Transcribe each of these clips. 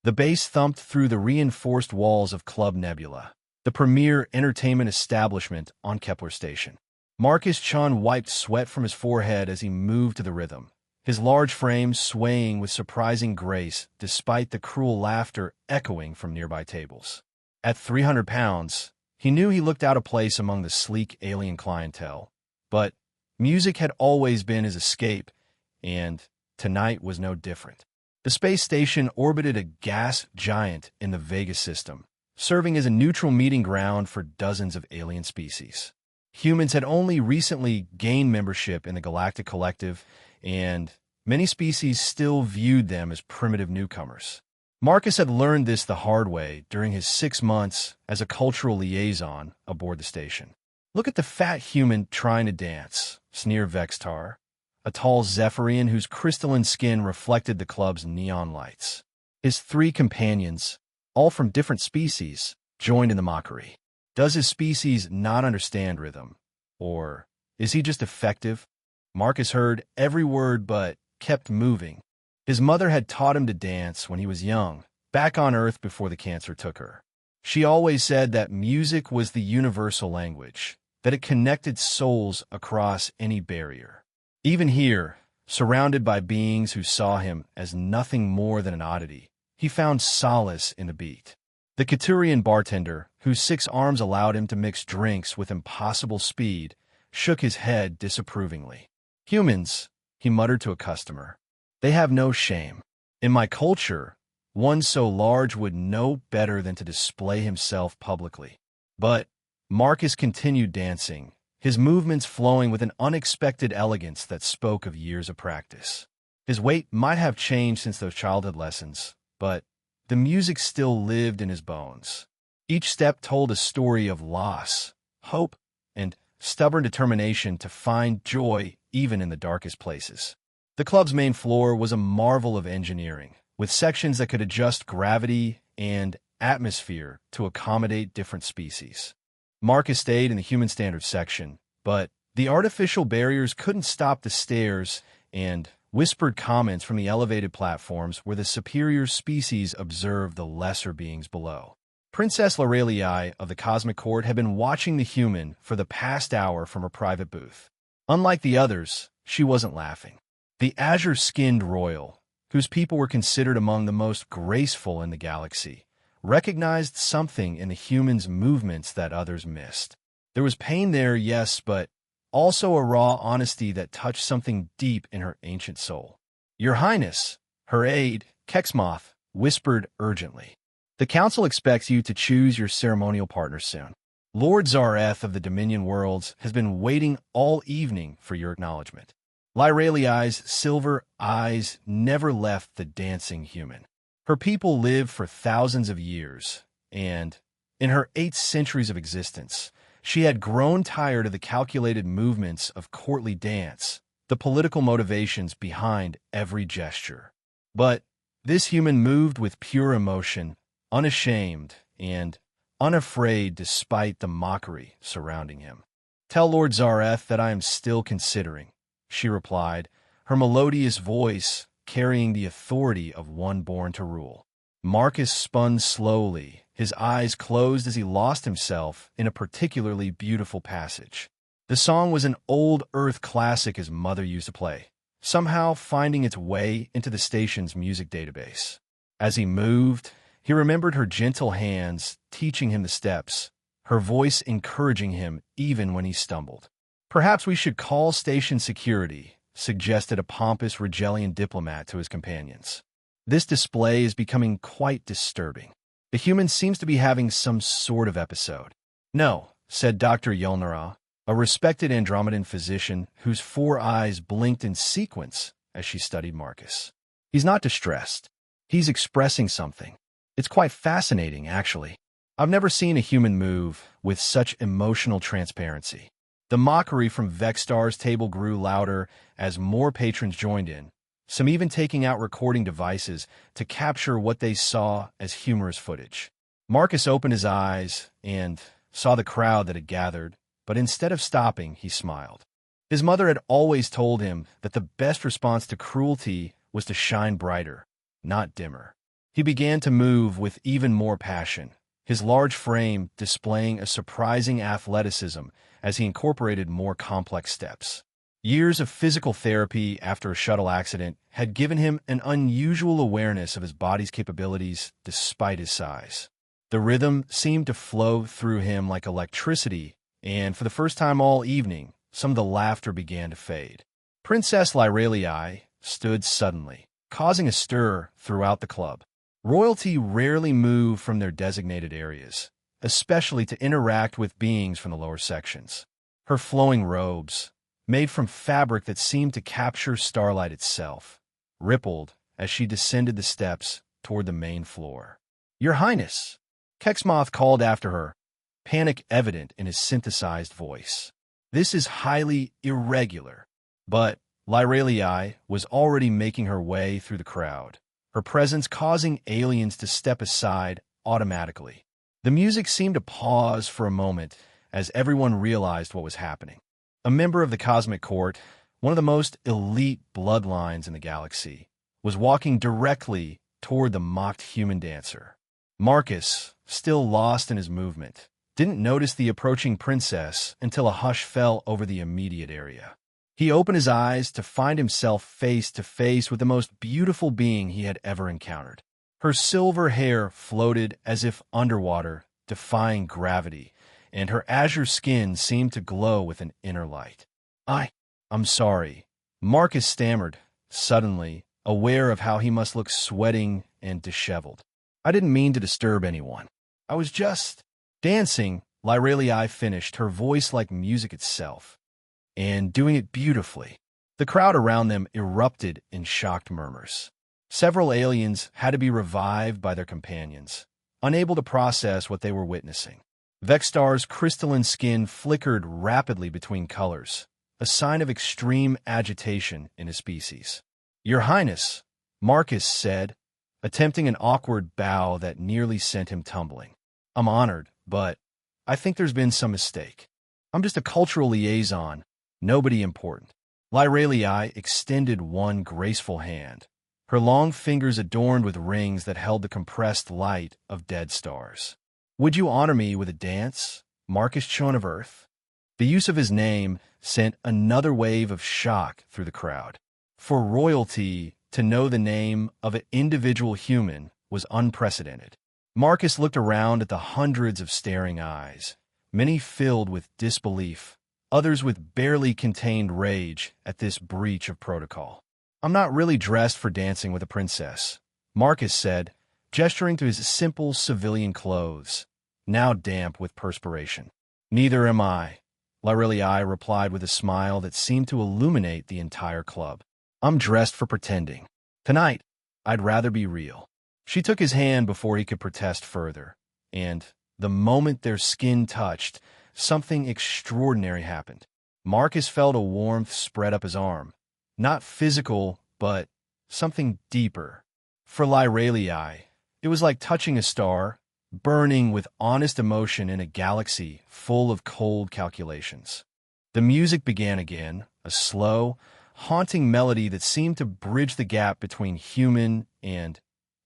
The bass thumped through the reinforced walls of Club Nebula, the premier entertainment establishment on Kepler Station. Marcus Chun wiped sweat from his forehead as he moved to the rhythm, his large frame swaying with surprising grace despite the cruel laughter echoing from nearby tables. At 300 pounds, he knew he looked out of place among the sleek alien clientele, but music had always been his escape, and tonight was no different. The space station orbited a gas giant in the Vega system, serving as a neutral meeting ground for dozens of alien species. Humans had only recently gained membership in the Galactic Collective, and many species still viewed them as primitive newcomers. Marcus had learned this the hard way during his 6 months as a cultural liaison aboard the station. "Look at the fat human trying to dance," sneered Vextar, a tall Zephyrian whose crystalline skin reflected the club's neon lights. His 3 companions, all from different species, joined in the mockery. Does his species not understand rhythm? Or is he just effective? Marcus heard every word but kept moving. His mother had taught him to dance when he was young, back on Earth before the cancer took her. She always said that music was the universal language, that it connected souls across any barrier. Even here, surrounded by beings who saw him as nothing more than an oddity, he found solace in the beat. The Katurian bartender, whose 6 arms allowed him to mix drinks with impossible speed, shook his head disapprovingly. "Humans," he muttered to a customer, "they have no shame. In my culture, one so large would know better than to display himself publicly." But Marcus continued dancing, his movements flowing with an unexpected elegance that spoke of years of practice. His weight might have changed since those childhood lessons, but the music still lived in his bones. Each step told a story of loss, hope, and stubborn determination to find joy even in the darkest places. The club's main floor was a marvel of engineering, with sections that could adjust gravity and atmosphere to accommodate different species. Marcus stayed in the human standard section, but the artificial barriers couldn't stop the stares and whispered comments from the elevated platforms where the superior species observed the lesser beings below. Princess Lorelei of the Cosmic Court had been watching the human for the past hour from her private booth. Unlike the others, she wasn't laughing. The azure-skinned royal, whose people were considered among the most graceful in the galaxy, recognized something in the human's movements that others missed. There was pain there, yes, but also a raw honesty that touched something deep in her ancient soul. "Your Highness," her aide, Kexmoth, whispered urgently. "The Council expects you to choose your ceremonial partner soon. Lord Zareth of the Dominion Worlds has been waiting all evening for your acknowledgement." Lyraeli's silver eyes never left the dancing human. Her people lived for thousands of years, and in her 8 centuries of existence, she had grown tired of the calculated movements of courtly dance, the political motivations behind every gesture. But this human moved with pure emotion, unashamed and unafraid despite the mockery surrounding him. "Tell Lord Zareth that I am still considering," she replied, her melodious voice carrying the authority of one born to rule. Marcus spun slowly, his eyes closed as he lost himself in a particularly beautiful passage. The song was an old Earth classic his mother used to play, somehow finding its way into the station's music database. As he moved, he remembered her gentle hands teaching him the steps, her voice encouraging him even when he stumbled. "Perhaps we should call station security," suggested a pompous Rigelian diplomat to his companions. "This display is becoming quite disturbing. The human seems to be having some sort of episode." "No," said Dr. Yolnara, a respected Andromedan physician whose 4 eyes blinked in sequence as she studied Marcus. "He's not distressed. He's expressing something. It's quite fascinating, actually. I've never seen a human move with such emotional transparency." The mockery from Vextar's table grew louder as more patrons joined in, some even taking out recording devices to capture what they saw as humorous footage. Marcus opened his eyes and saw the crowd that had gathered, but instead of stopping, he smiled. His mother had always told him that the best response to cruelty was to shine brighter, not dimmer. He began to move with even more passion, his large frame displaying a surprising athleticism as he incorporated more complex steps. Years of physical therapy after a shuttle accident had given him an unusual awareness of his body's capabilities despite his size. The rhythm seemed to flow through him like electricity, and for the first time all evening, some of the laughter began to fade. Princess Lyralii stood suddenly, causing a stir throughout the club. Royalty rarely moved from their designated areas, especially to interact with beings from the lower sections. Her flowing robes, made from fabric that seemed to capture starlight itself, rippled as she descended the steps toward the main floor. "Your Highness!" Kexmoth called after her, panic evident in his synthesized voice. "This is highly irregular." But Lyralii was already making her way through the crowd, her presence causing aliens to step aside automatically. The music seemed to pause for a moment as everyone realized what was happening. A member of the Cosmic Court, one of the most elite bloodlines in the galaxy, was walking directly toward the mocked human dancer. Marcus, still lost in his movement, didn't notice the approaching princess until a hush fell over the immediate area. He opened his eyes to find himself face to face with the most beautiful being he had ever encountered. Her silver hair floated as if underwater, defying gravity, and her azure skin seemed to glow with an inner light. I'm sorry," Marcus stammered, suddenly aware of how he must look sweating and disheveled. "I didn't mean to disturb anyone. I was just dancing," Lyralii finished, her voice like music itself, and doing it beautifully. The crowd around them erupted in shocked murmurs. Several aliens had to be revived by their companions, unable to process what they were witnessing. Vextar's crystalline skin flickered rapidly between colors, a sign of extreme agitation in his species. "Your Highness," Marcus said, attempting an awkward bow that nearly sent him tumbling. "I'm honored, but I think there's been some mistake. I'm just a cultural liaison, nobody important." Lyralii extended one graceful hand, her long fingers adorned with rings that held the compressed light of dead stars. "Would you honor me with a dance, Marcus Chon of Earth?" The use of his name sent another wave of shock through the crowd. For royalty to know the name of an individual human was unprecedented. Marcus looked around at the hundreds of staring eyes, many filled with disbelief, others with barely contained rage at this breach of protocol. "I'm not really dressed for dancing with a princess," Marcus said, gesturing to his simple civilian clothes, now damp with perspiration. "Neither am I," Lyralii replied with a smile that seemed to illuminate the entire club. "I'm dressed for pretending. Tonight, I'd rather be real." She took his hand before he could protest further, and the moment their skin touched, something extraordinary happened. Marcus felt a warmth spread up his arm. Not physical, but something deeper. For Lyralii, it was like touching a star, burning with honest emotion in a galaxy full of cold calculations. The music began again, a slow, haunting melody that seemed to bridge the gap between human and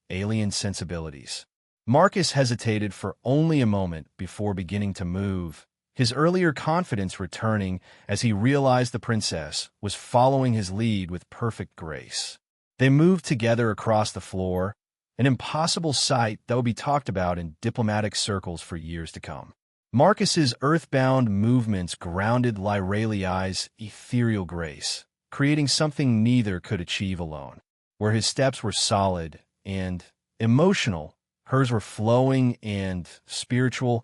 alien sensibilities. Marcus hesitated for only a moment before beginning to move, his earlier confidence returning as he realized the princess was following his lead with perfect grace. They moved together across the floor, an impossible sight that would be talked about in diplomatic circles for years to come. Marcus's earthbound movements grounded Lyralii's ethereal grace, creating something neither could achieve alone. Where his steps were solid and emotional, hers were flowing and spiritual,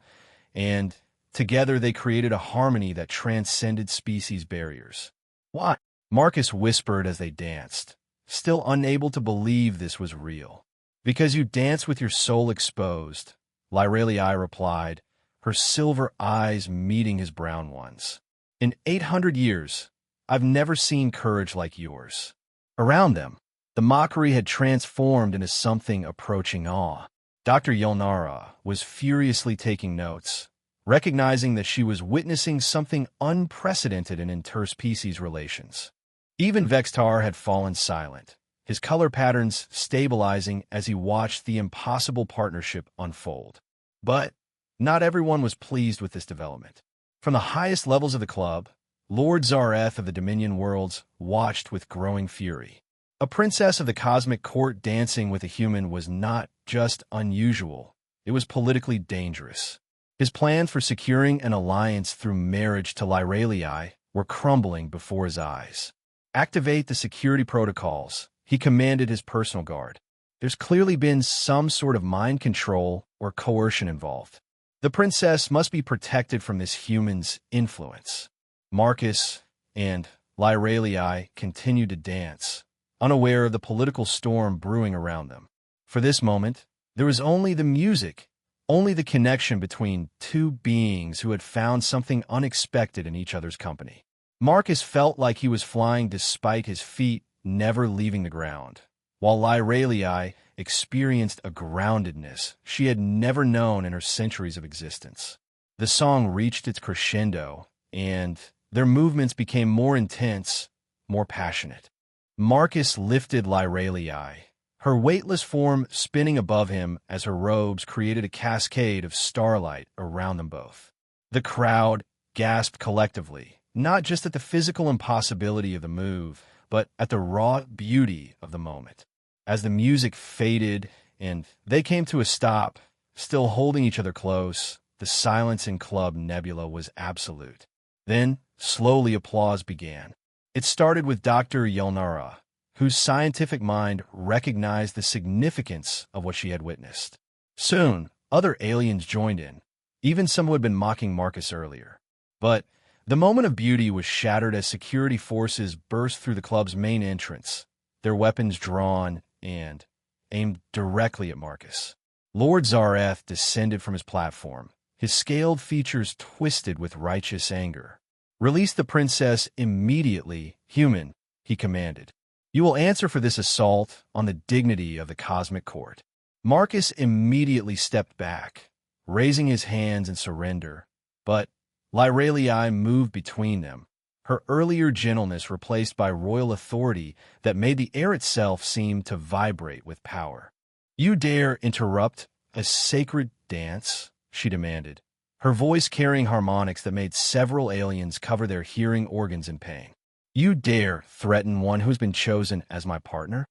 and together they created a harmony that transcended species barriers. "Why?" Marcus whispered as they danced, still unable to believe this was real. "Because you dance with your soul exposed," Lyralii replied, her silver eyes meeting his brown ones. "In 800 years, I've never seen courage like yours." Around them, the mockery had transformed into something approaching awe. Dr. Yelnara was furiously taking notes, recognizing that she was witnessing something unprecedented in interspecies relations. Even Vextar had fallen silent, his color patterns stabilizing as he watched the impossible partnership unfold. But not everyone was pleased with this development. From the highest levels of the club, Lord Zareth of the Dominion Worlds watched with growing fury. A princess of the cosmic court dancing with a human was not just unusual, it was politically dangerous. His plans for securing an alliance through marriage to Lyralii were crumbling before his eyes. Activate the security protocols, he commanded his personal guard. There's clearly been some sort of mind control or coercion involved. The princess must be protected from this human's influence. Marcus and Lyralii continued to dance, unaware of the political storm brewing around them. For this moment, there was only the music, only the connection between two beings who had found something unexpected in each other's company. Marcus felt like he was flying despite his feet never leaving the ground, while Lyralii experienced a groundedness she had never known in her centuries of existence. The song reached its crescendo, and their movements became more intense, more passionate. Marcus lifted Lyralii, her weightless form spinning above him as her robes created a cascade of starlight around them both. The crowd gasped collectively, not just at the physical impossibility of the move, but at the raw beauty of the moment. As the music faded and they came to a stop, still holding each other close, the silence in Club Nebula was absolute. Then, slowly applause began. It started with Dr. Yelnara, whose scientific mind recognized the significance of what she had witnessed. Soon, other aliens joined in, even some who had been mocking Marcus earlier. But the moment of beauty was shattered as security forces burst through the club's main entrance, their weapons drawn and aimed directly at Marcus. Lord Zareth descended from his platform, his scaled features twisted with righteous anger. "Release the princess immediately, human," he commanded. "You will answer for this assault on the dignity of the cosmic court." Marcus immediately stepped back, raising his hands in surrender, but Lyralii moved between them, her earlier gentleness replaced by royal authority that made the air itself seem to vibrate with power. "You dare interrupt a sacred dance?" she demanded, her voice carrying harmonics that made several aliens cover their hearing organs in pain. "You dare threaten one who's been chosen as my partner?"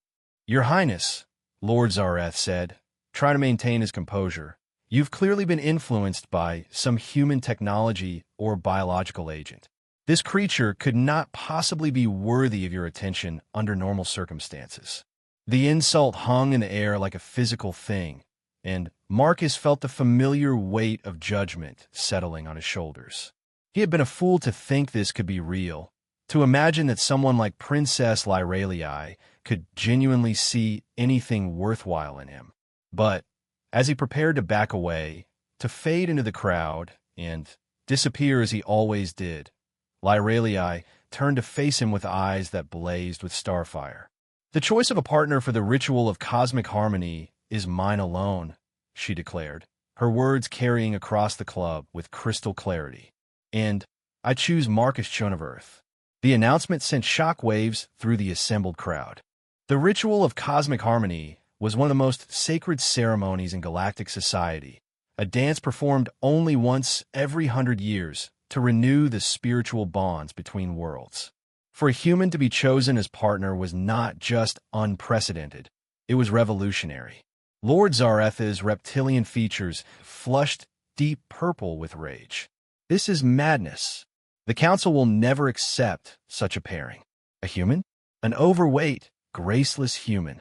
"Your Highness," Lord Zareth said, trying to maintain his composure, "you've clearly been influenced by some human technology or biological agent. This creature could not possibly be worthy of your attention under normal circumstances." The insult hung in the air like a physical thing, and Marcus felt the familiar weight of judgment settling on his shoulders. He had been a fool to think this could be real, to imagine that someone like Princess Lyralii could genuinely see anything worthwhile in him. But as he prepared to back away, to fade into the crowd, and disappear as he always did, Lyralii turned to face him with eyes that blazed with starfire. "The choice of a partner for the ritual of cosmic harmony is mine alone," she declared, her words carrying across the club with crystal clarity. "And I choose Marcus Chone of Earth." The announcement sent shockwaves through the assembled crowd. The ritual of cosmic harmony was one of the most sacred ceremonies in galactic society, a dance performed only once every 100 years to renew the spiritual bonds between worlds. For a human to be chosen as partner was not just unprecedented, it was revolutionary. Lord Zareth's reptilian features flushed deep purple with rage. "This is madness. The Council will never accept such a pairing. A human? An overweight, graceless human."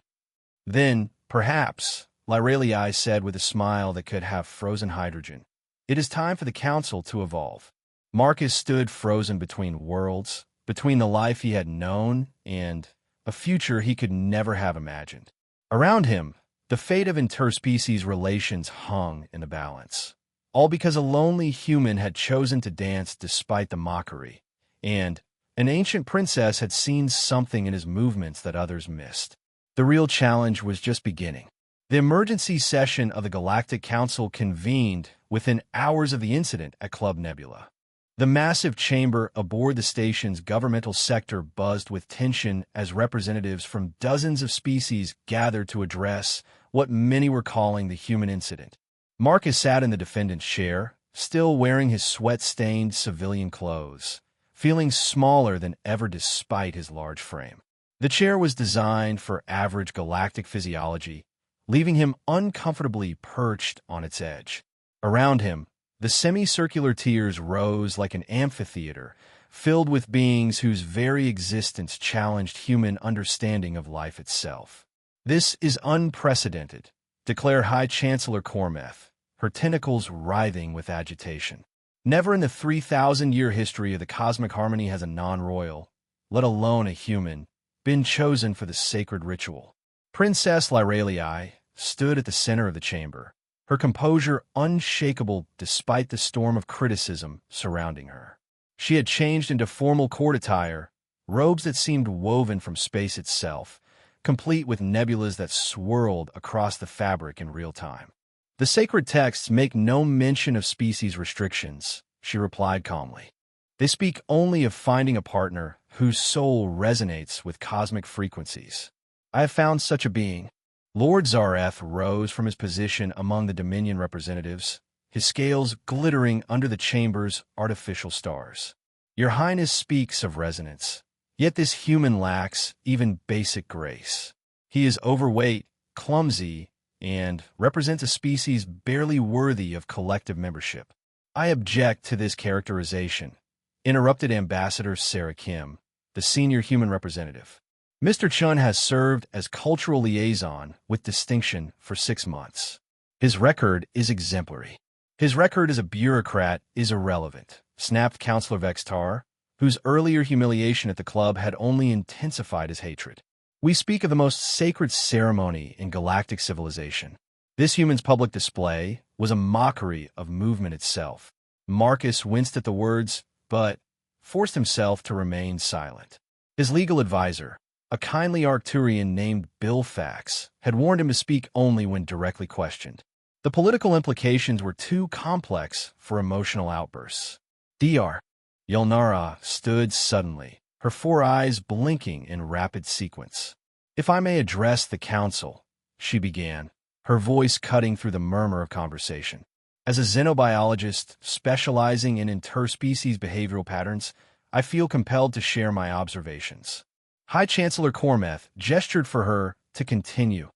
"Then, perhaps," Lyralii said with a smile that could have frozen hydrogen, "it is time for the Council to evolve." Marcus stood frozen between worlds, between the life he had known and a future he could never have imagined. Around him, the fate of interspecies relations hung in the balance, all because a lonely human had chosen to dance despite the mockery, and an ancient princess had seen something in his movements that others missed. The real challenge was just beginning. The emergency session of the Galactic Council convened within hours of the incident at Club Nebula. The massive chamber aboard the station's governmental sector buzzed with tension as representatives from dozens of species gathered to address what many were calling the human incident. Marcus sat in the defendant's chair, still wearing his sweat-stained civilian clothes, feeling smaller than ever despite his large frame. The chair was designed for average galactic physiology, leaving him uncomfortably perched on its edge. Around him, the semicircular tiers rose like an amphitheater, filled with beings whose very existence challenged human understanding of life itself. "This is unprecedented," declared High Chancellor Cormeth, her tentacles writhing with agitation. "Never in the 3,000-year history of the cosmic harmony has a non-royal, let alone a human, been chosen for the sacred ritual." Princess Lyralii stood at the center of the chamber, her composure unshakable despite the storm of criticism surrounding her. She had changed into formal court attire, robes that seemed woven from space itself, complete with nebulas that swirled across the fabric in real time. "The sacred texts make no mention of species restrictions," she replied calmly. "They speak only of finding a partner whose soul resonates with cosmic frequencies. I have found such a being." Lord Zareth rose from his position among the Dominion representatives, his scales glittering under the chamber's artificial stars. "Your Highness speaks of resonance, yet this human lacks even basic grace. He is overweight, clumsy, and represents a species barely worthy of collective membership." "I object to this characterization," interrupted Ambassador Sarah Kim, the senior human representative. "Mr. Chun has served as cultural liaison with distinction for 6 months. His record is exemplary." "His record as a bureaucrat is irrelevant," snapped Councillor Vextar, whose earlier humiliation at the club had only intensified his hatred. "We speak of the most sacred ceremony in galactic civilization. This human's public display was a mockery of movement itself." Marcus winced at the words, but forced himself to remain silent. His legal advisor, a kindly Arcturian named Bilfax, had warned him to speak only when directly questioned. The political implications were too complex for emotional outbursts. Dr. Yelnara stood suddenly, her 4 eyes blinking in rapid sequence. "If I may address the council," she began, her voice cutting through the murmur of conversation. "As a xenobiologist specializing in interspecies behavioral patterns, I feel compelled to share my observations." High Chancellor Cormeth gestured for her to continue,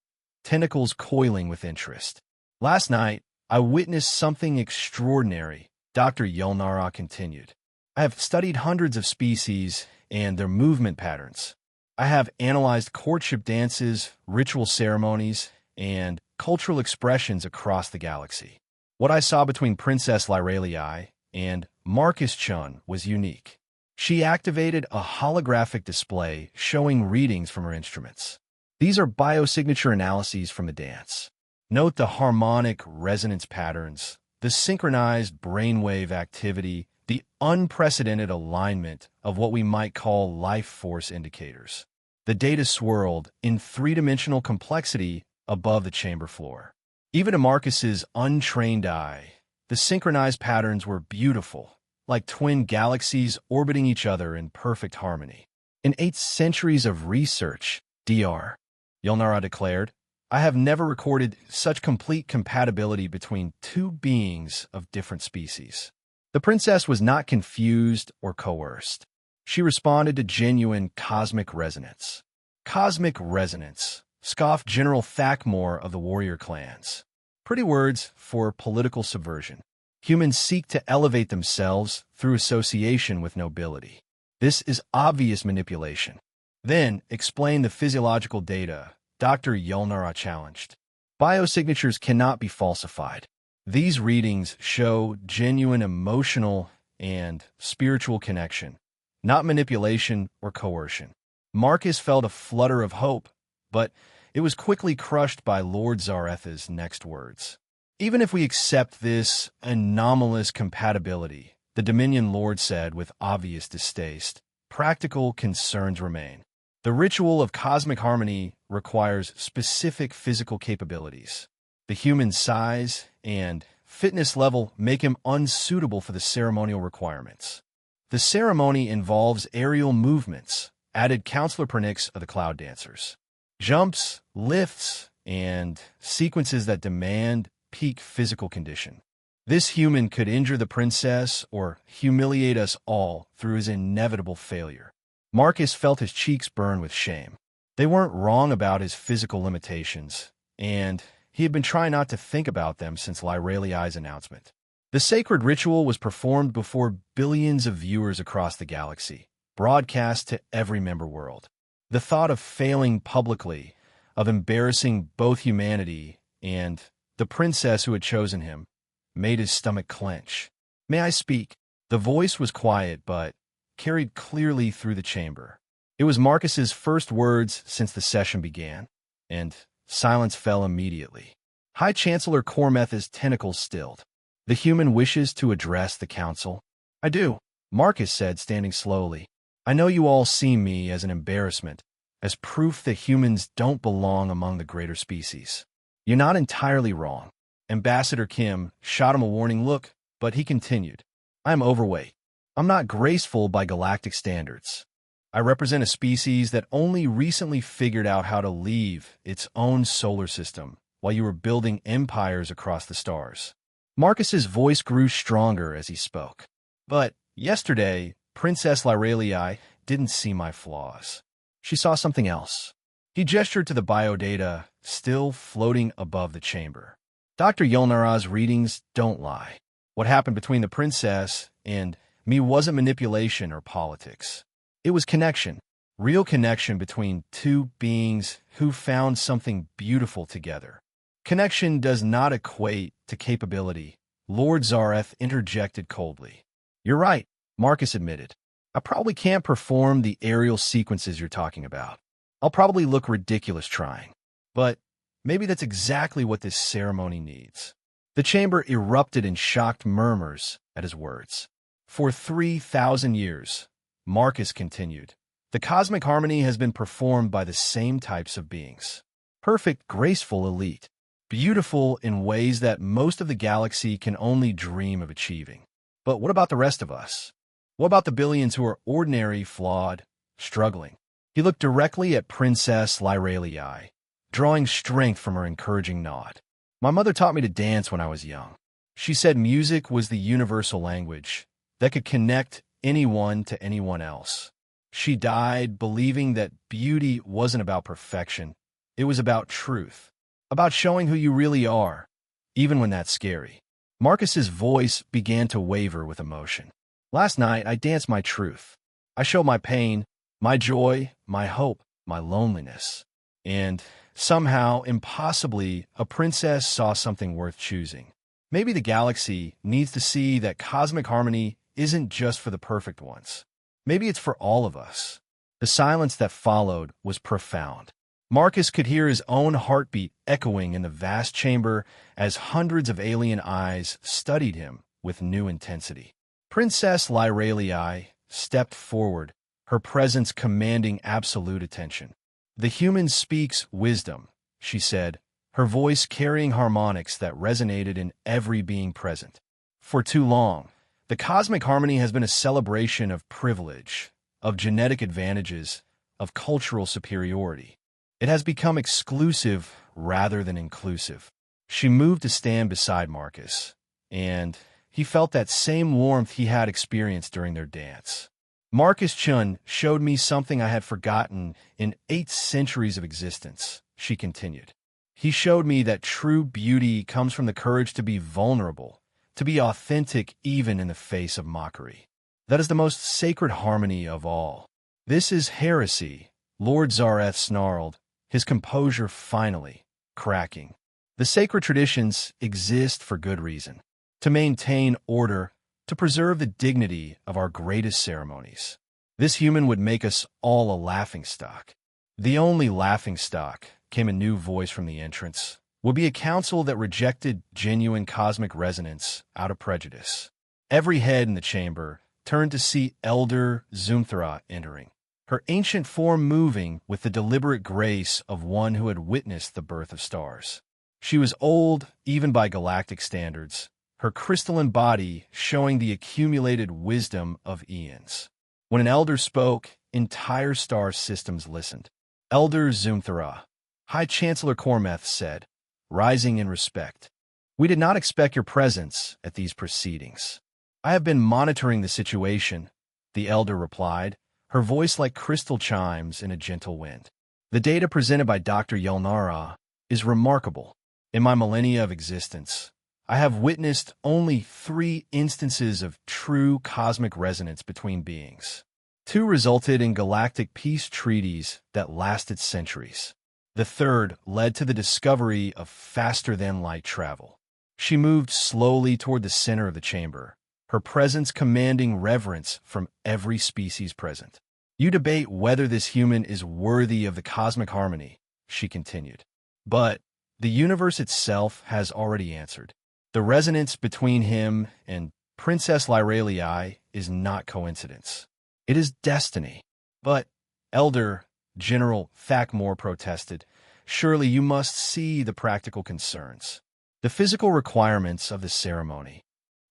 tentacles coiling with interest. "Last night, I witnessed something extraordinary," Dr. Yelnara continued. "I have studied hundreds of species and their movement patterns. I have analyzed courtship dances, ritual ceremonies, and cultural expressions across the galaxy. What I saw between Princess Lyralii and Marcus Chun was unique. She activated a holographic display showing readings from her instruments. These are biosignature analyses from the dance. Note the harmonic resonance patterns, the synchronized brainwave activity, the unprecedented alignment of what we might call life force indicators. The data swirled in 3-dimensional complexity above the chamber floor. Even to Marcus's untrained eye, the synchronized patterns were beautiful, like twin galaxies orbiting each other in perfect harmony. "In 8 centuries of research," Dr. Yelnara declared, "I have never recorded such complete compatibility between 2 beings of different species." The princess was not confused or coerced. She responded to genuine cosmic resonance. "Cosmic resonance," scoffed General Thakmore of the warrior clans. "Pretty words for political subversion. Humans seek to elevate themselves through association with nobility. This is obvious manipulation." "Then explain the physiological data," Dr. Yelnara challenged. "Biosignatures cannot be falsified. These readings show genuine emotional and spiritual connection, not manipulation or coercion." Marcus felt a flutter of hope, but it was quickly crushed by Lord Zareth's next words. "Even if we accept this anomalous compatibility," the Dominion Lord said with obvious distaste, "practical concerns remain. The ritual of cosmic harmony requires specific physical capabilities. The human size and fitness level make him unsuitable for the ceremonial requirements. The ceremony involves aerial movements, added Counselor Pernix of the Cloud Dancers. Jumps, lifts, and sequences that demand peak physical condition. This human could injure the princess or humiliate us all through his inevitable failure. Marcus felt his cheeks burn with shame. They weren't wrong about his physical limitations, and he had been trying not to think about them since Lyraliai's announcement. The sacred ritual was performed before billions of viewers across the galaxy, broadcast to every member world. The thought of failing publicly, of embarrassing both humanity and the princess who had chosen him, made his stomach clench. "May I speak?" The voice was quiet but carried clearly through the chamber. It was Marcus's first words since the session began, and silence fell immediately. High Chancellor Cormeth's tentacles stilled. "The human wishes to address the council." "I do," Marcus said, standing slowly. "I know you all see me as an embarrassment, as proof that humans don't belong among the greater species. You're not entirely wrong." Ambassador Kim shot him a warning look, but he continued. "I am overweight. I'm not graceful by galactic standards. I represent a species that only recently figured out how to leave its own solar system while you were building empires across the stars." Marcus's voice grew stronger as he spoke. "But yesterday, Princess Lyraliai didn't see my flaws. She saw something else." He gestured to the biodata still floating above the chamber. "Dr. Yolnara's readings don't lie. What happened between the princess and me wasn't manipulation or politics. It was connection, real connection between two beings who found something beautiful together. Connection does not equate to capability," Lord Zareth interjected coldly. "You're right," Marcus admitted. "I probably can't perform the aerial sequences you're talking about. I'll probably look ridiculous trying. But maybe that's exactly what this ceremony needs." The chamber erupted in shocked murmurs at his words. "For 3,000 years, Marcus continued, the cosmic harmony has been performed by the same types of beings. Perfect, graceful elite. Beautiful in ways that most of the galaxy can only dream of achieving. But what about the rest of us? What about the billions who are ordinary, flawed, struggling?" He looked directly at Princess Lyraliai, drawing strength from her encouraging nod. "My mother taught me to dance when I was young. She said music was the universal language that could connect anyone to anyone else. She died believing that beauty wasn't about perfection. It was about truth, about showing who you really are, even when that's scary." Marcus's voice began to waver with emotion. "Last night, I danced my truth. I showed my pain, my joy, my hope, my loneliness. And somehow, impossibly, a princess saw something worth choosing. Maybe the galaxy needs to see that cosmic harmony isn't just for the perfect ones. Maybe it's for all of us." The silence that followed was profound. Marcus could hear his own heartbeat echoing in the vast chamber as hundreds of alien eyes studied him with new intensity. Princess Lyraliai stepped forward, her presence commanding absolute attention. "The human speaks wisdom," she said, her voice carrying harmonics that resonated in every being present. "For too long, the cosmic harmony has been a celebration of privilege, of genetic advantages, of cultural superiority. It has become exclusive rather than inclusive." She moved to stand beside Marcus, and he felt that same warmth he had experienced during their dance. "Marcus Chun showed me something I had forgotten in 8 centuries of existence," she continued. "He showed me that true beauty comes from the courage to be vulnerable, to be authentic even in the face of mockery. That is the most sacred harmony of all." "This is heresy," Lord Zareth snarled, his composure finally cracking. "The sacred traditions exist for good reason, to maintain order, to preserve the dignity of our greatest ceremonies. This human would make us all a laughingstock." "The only laughingstock," came a new voice from the entrance, "would be a council that rejected genuine cosmic resonance out of prejudice." Every head in the chamber turned to see Elder Zumthara entering, her ancient form moving with the deliberate grace of one who had witnessed the birth of stars. She was old, even by galactic standards, her crystalline body showing the accumulated wisdom of eons. When an elder spoke, entire star systems listened. Elder Zoomthara, High Chancellor Cormeth said, rising in respect. We did not expect your presence at these proceedings. I have been monitoring the situation, the elder replied, her voice like crystal chimes in a gentle wind. The data presented by Dr. Yelnara is remarkable. In my millennia of existence, I have witnessed only 3 instances of true cosmic resonance between beings. 2 resulted in galactic peace treaties that lasted centuries. The 3rd led to the discovery of faster-than-light travel. She moved slowly toward the center of the chamber, her presence commanding reverence from every species present. You debate whether this human is worthy of the cosmic harmony, she continued. But the universe itself has already answered. The resonance between him and Princess Lyralii is not coincidence. It is destiny. But, Elder General Thakmore protested, surely you must see the practical concerns. The physical requirements of the ceremony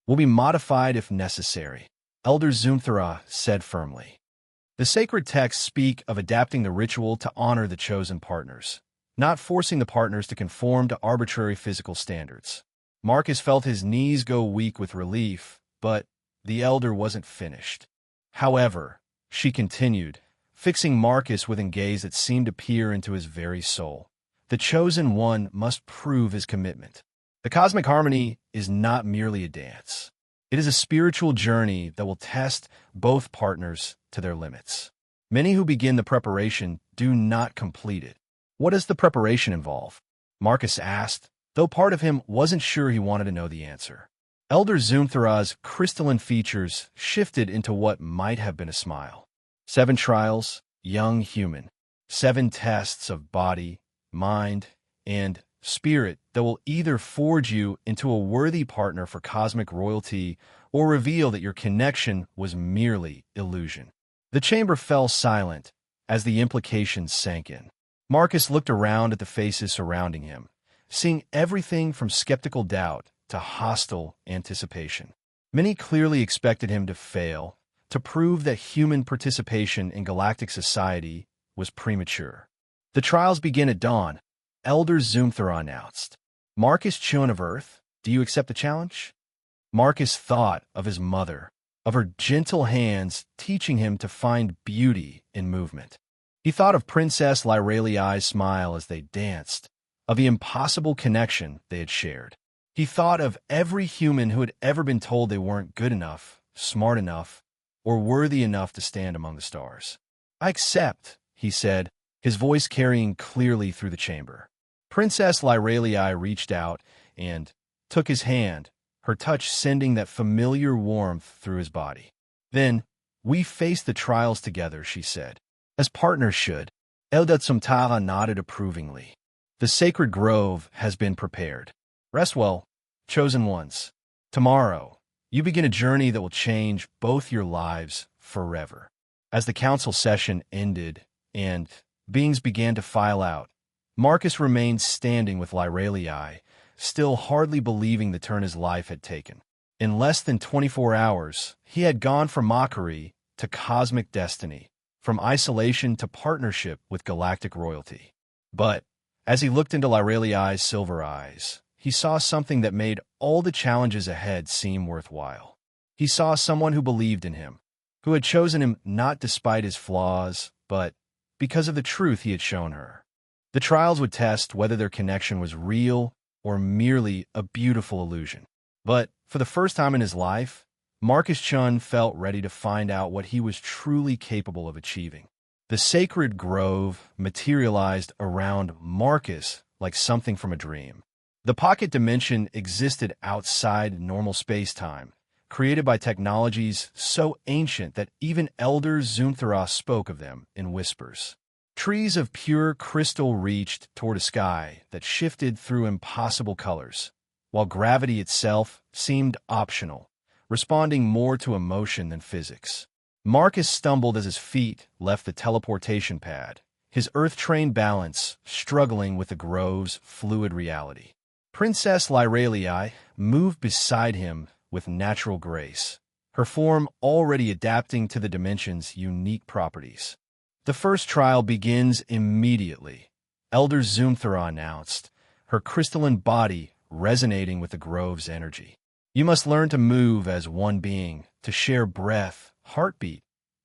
will be modified if necessary, Elder Zoomthara said firmly. The sacred texts speak of adapting the ritual to honor the chosen partners, not forcing the partners to conform to arbitrary physical standards. Marcus felt his knees go weak with relief, but the elder wasn't finished. However, she continued, fixing Marcus with a gaze that seemed to peer into his very soul. The chosen one must prove his commitment. The cosmic harmony is not merely a dance. It is a spiritual journey that will test both partners to their limits. Many who begin the preparation do not complete it. What does the preparation involve? Marcus asked, though part of him wasn't sure he wanted to know the answer. Elder Zoomthara's crystalline features shifted into what might have been a smile. 7 trials, young human. 7 tests of body, mind, and spirit that will either forge you into a worthy partner for cosmic royalty or reveal that your connection was merely illusion. The chamber fell silent as the implications sank in. Marcus looked around at the faces surrounding him, seeing everything from skeptical doubt to hostile anticipation. Many clearly expected him to fail, to prove that human participation in galactic society was premature. The trials begin at dawn, Elder Zoomthara announced. Marcus Chun of Earth, do you accept the challenge? Marcus thought of his mother, of her gentle hands teaching him to find beauty in movement. He thought of Princess Lyralii's smile as they danced, of the impossible connection they had shared. He thought of every human who had ever been told they weren't good enough, smart enough, or worthy enough to stand among the stars. I accept, he said, his voice carrying clearly through the chamber. Princess Lyralii reached out and took his hand, her touch sending that familiar warmth through his body. Then, we face the trials together, she said, as partners should. Elder Zoomthara nodded approvingly. The sacred grove has been prepared. Rest well, chosen ones. Tomorrow, you begin a journey that will change both your lives forever. As the council session ended and beings began to file out, Marcus remained standing with Lyralii, still hardly believing the turn his life had taken. In less than 24 hours, he had gone from mockery to cosmic destiny, from isolation to partnership with galactic royalty. But as he looked into Lyralii's silver eyes, he saw something that made all the challenges ahead seem worthwhile. He saw someone who believed in him, who had chosen him not despite his flaws, but because of the truth he had shown her. The trials would test whether their connection was real or merely a beautiful illusion. But for the first time in his life, Marcus Chun felt ready to find out what he was truly capable of achieving. The sacred grove materialized around Marcus like something from a dream. The pocket dimension existed outside normal space-time, created by technologies so ancient that even Elder Zoomthara spoke of them in whispers. Trees of pure crystal reached toward a sky that shifted through impossible colors, while gravity itself seemed optional, responding more to emotion than physics. Marcus stumbled as his feet left the teleportation pad, his earth-trained balance struggling with the grove's fluid reality. Princess Lyralii, moved beside him with natural grace, her form already adapting to the dimension's unique properties. The first trial begins immediately, Elder Zoomthra announced, her crystalline body resonating with the grove's energy. You must learn to move as one being, to share breath, heartbeat,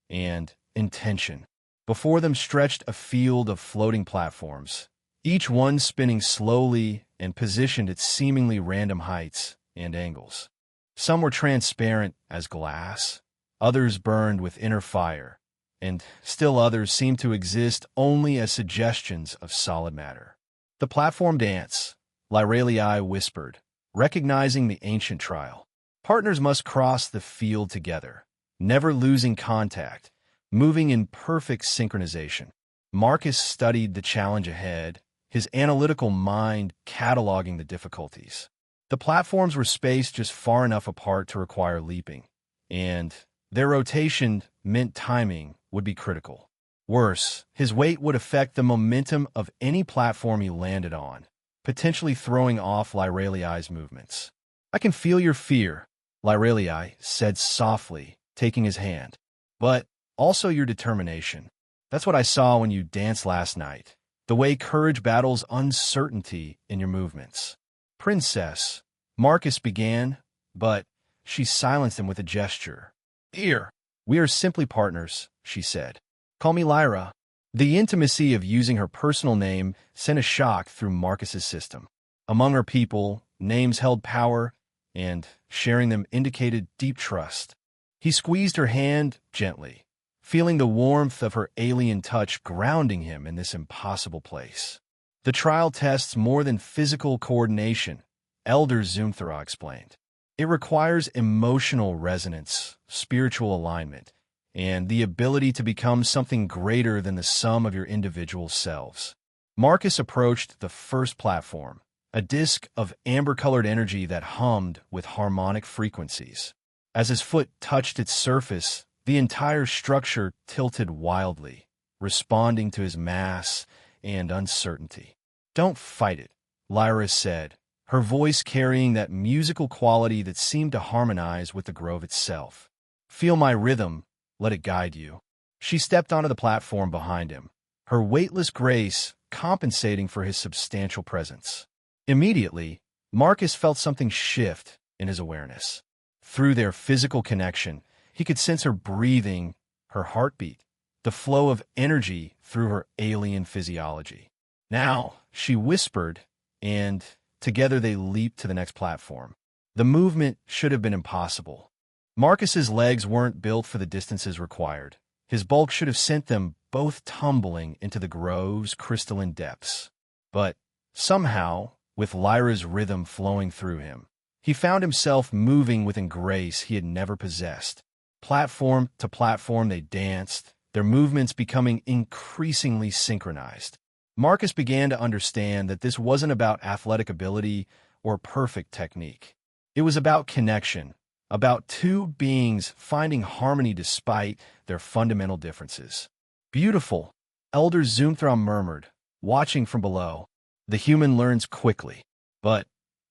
and intention. Before them stretched a field of floating platforms, each one spinning slowly and positioned at seemingly random heights and angles. Some were transparent as glass, others burned with inner fire, and still others seemed to exist only as suggestions of solid matter. The platform dance, Lyralii whispered, recognizing the ancient trial. Partners must cross the field together, never losing contact, moving in perfect synchronization. Marcus studied the challenge ahead, his analytical mind cataloging the difficulties. The platforms were spaced just far enough apart to require leaping, and their rotation meant timing would be critical. Worse, his weight would affect the momentum of any platform he landed on, potentially throwing off Lyralii's movements. I can feel your fear, Lyralii said softly, taking his hand. But also your determination. That's what I saw when you danced last night. The way courage battles uncertainty in your movements. Princess, Marcus began, but she silenced him with a gesture. Here, we are simply partners, she said. Call me Lyra. The intimacy of using her personal name sent a shock through Marcus's system. Among her people, names held power, and sharing them indicated deep trust. He squeezed her hand gently, feeling the warmth of her alien touch grounding him in this impossible place. The trial tests more than physical coordination, Elder Zoomthra explained. It requires emotional resonance, spiritual alignment, and the ability to become something greater than the sum of your individual selves. Marcus approached the first platform, a disk of amber-colored energy that hummed with harmonic frequencies. As his foot touched its surface, the entire structure tilted wildly, responding to his mass and uncertainty. Don't fight it, Lyra said, her voice carrying that musical quality that seemed to harmonize with the grove itself. Feel my rhythm, let it guide you. She stepped onto the platform behind him, her weightless grace compensating for his substantial presence. Immediately, Marcus felt something shift in his awareness. Through their physical connection, he could sense her breathing, her heartbeat, the flow of energy through her alien physiology. Now, she whispered, and together they leaped to the next platform. The movement should have been impossible. Marcus's legs weren't built for the distances required. His bulk should have sent them both tumbling into the grove's crystalline depths. But somehow, with Lyra's rhythm flowing through him, he found himself moving with a grace he had never possessed. Platform to platform they danced, their movements becoming increasingly synchronized. Marcus began to understand that this wasn't about athletic ability or perfect technique. It was about connection, about two beings finding harmony despite their fundamental differences. Beautiful, Elder Zoomthra murmured, watching from below. The human learns quickly. But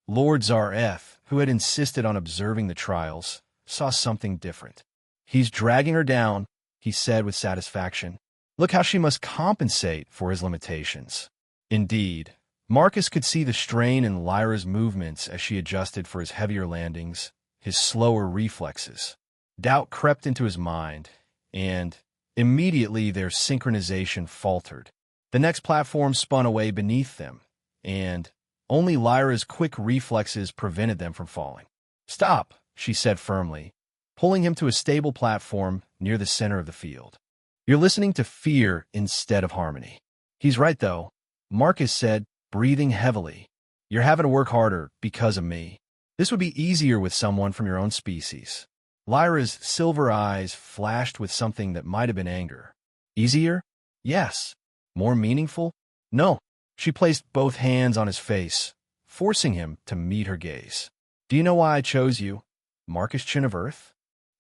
Lord Zareth, who had insisted on observing the trials, saw something different. He's dragging her down, he said with satisfaction. Look how she must compensate for his limitations. Indeed, Marcus could see the strain in Lyra's movements as she adjusted for his heavier landings, his slower reflexes. Doubt crept into his mind, and immediately their synchronization faltered. The next platform spun away beneath them, and only Lyra's quick reflexes prevented them from falling. Stop, she said firmly, pulling him to a stable platform near the center of the field. You're listening to fear instead of harmony. He's right, though, Marcus said, breathing heavily. You're having to work harder because of me. This would be easier with someone from your own species. Lyra's silver eyes flashed with something that might have been anger. Easier? Yes. More meaningful? No. She placed both hands on his face, forcing him to meet her gaze. Do you know why I chose you, Marcus Chin of Earth?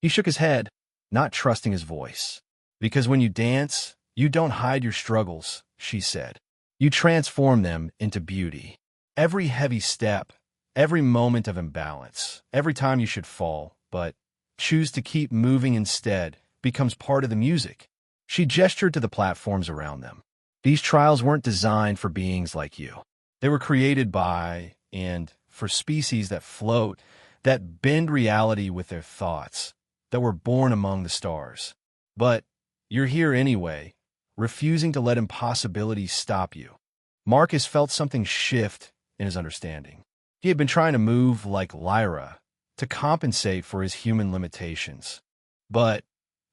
He shook his head, not trusting his voice. Because when you dance, you don't hide your struggles, she said. You transform them into beauty. Every heavy step, every moment of imbalance, every time you should fall, but choose to keep moving instead, becomes part of the music. She gestured to the platforms around them. These trials weren't designed for beings like you. They were created by and for species that float, that bend reality with their thoughts, that were born among the stars. But you're here anyway, refusing to let impossibilities stop you. Marcus felt something shift in his understanding. He had been trying to move like Lyra, to compensate for his human limitations. But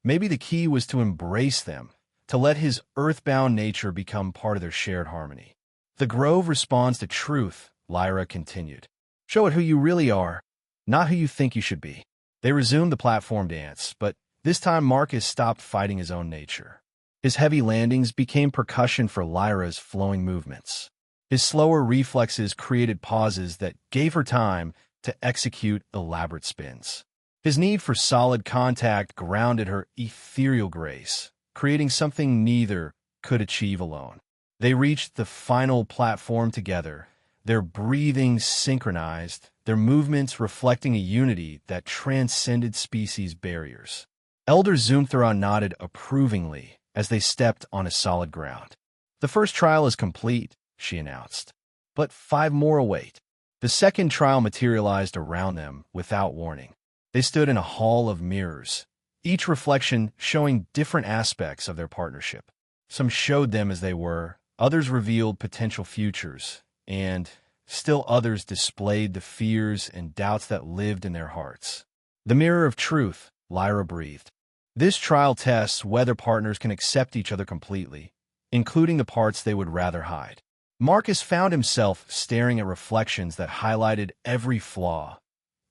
maybe the key was to embrace them, to let his earthbound nature become part of their shared harmony. The grove responds to truth, Lyra continued. Show it who you really are, not who you think you should be. They resumed the platform dance, but this time Marcus stopped fighting his own nature. His heavy landings became percussion for Lyra's flowing movements. His slower reflexes created pauses that gave her time to execute elaborate spins. His need for solid contact grounded her ethereal grace, creating something neither could achieve alone. They reached the final platform together, their breathing synchronized, their movements reflecting a unity that transcended species barriers. Elder Zoomthra nodded approvingly as they stepped on a solid ground. The first trial is complete, she announced, but 5 more await. The second trial materialized around them without warning. They stood in a hall of mirrors, each reflection showing different aspects of their partnership. Some showed them as they were, others revealed potential futures, and still others displayed the fears and doubts that lived in their hearts. The mirror of truth, Lyra breathed. This trial tests whether partners can accept each other completely, including the parts they would rather hide. Marcus found himself staring at reflections that highlighted every flaw,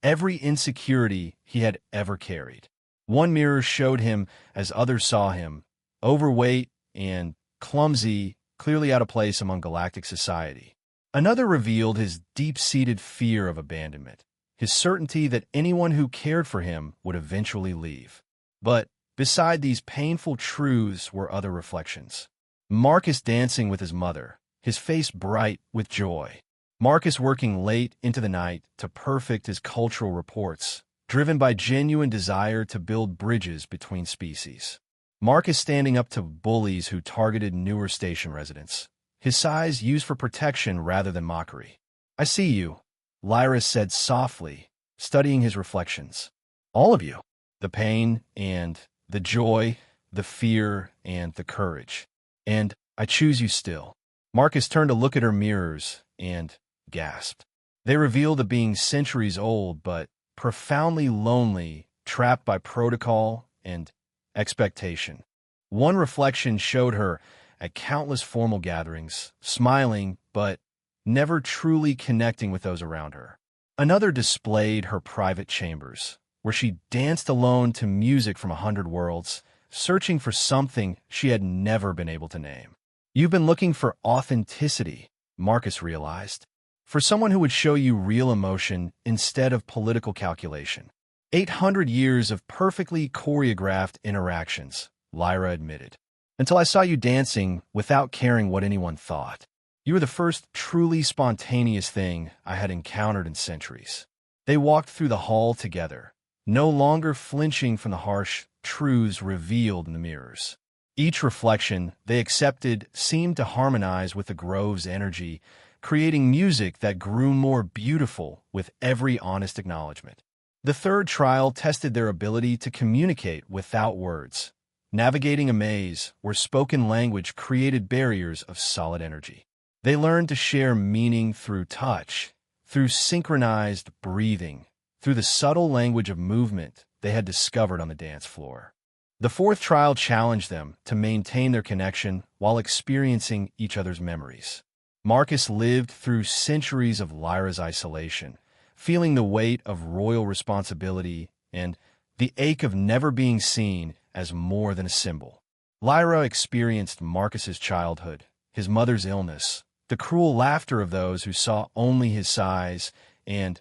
every insecurity he had ever carried. One mirror showed him as others saw him, overweight and clumsy, clearly out of place among galactic society. Another revealed his deep-seated fear of abandonment, his certainty that anyone who cared for him would eventually leave. But beside these painful truths were other reflections. Marcus dancing with his mother, his face bright with joy. Marcus working late into the night to perfect his cultural reports, driven by genuine desire to build bridges between species. Marcus standing up to bullies who targeted newer station residents, his size used for protection rather than mockery. I see you, Lyra said softly, studying his reflections. All of you. The pain and the joy, the fear and the courage. And I choose you still. Marcus turned to look at her mirrors and gasped. They revealed a being centuries old but profoundly lonely, trapped by protocol and expectation. One reflection showed her at countless formal gatherings, smiling but never truly connecting with those around her. Another displayed her private chambers, where she danced alone to music from 100 worlds, searching for something she had never been able to name. You've been looking for authenticity, Marcus realized, for someone who would show you real emotion instead of political calculation. 800 years of perfectly choreographed interactions, Lyra admitted, until I saw you dancing without caring what anyone thought. You were the first truly spontaneous thing I had encountered in centuries. They walked through the hall together, no longer flinching from the harsh truths revealed in the mirrors. Each reflection they accepted seemed to harmonize with the grove's energy, creating music that grew more beautiful with every honest acknowledgement. The third trial tested their ability to communicate without words, navigating a maze where spoken language created barriers of solid energy. They learned to share meaning through touch, through synchronized breathing, through the subtle language of movement they had discovered on the dance floor. The fourth trial challenged them to maintain their connection while experiencing each other's memories. Marcus lived through centuries of Lyra's isolation, feeling the weight of royal responsibility and the ache of never being seen as more than a symbol. Lyra experienced Marcus's childhood, his mother's illness, the cruel laughter of those who saw only his size and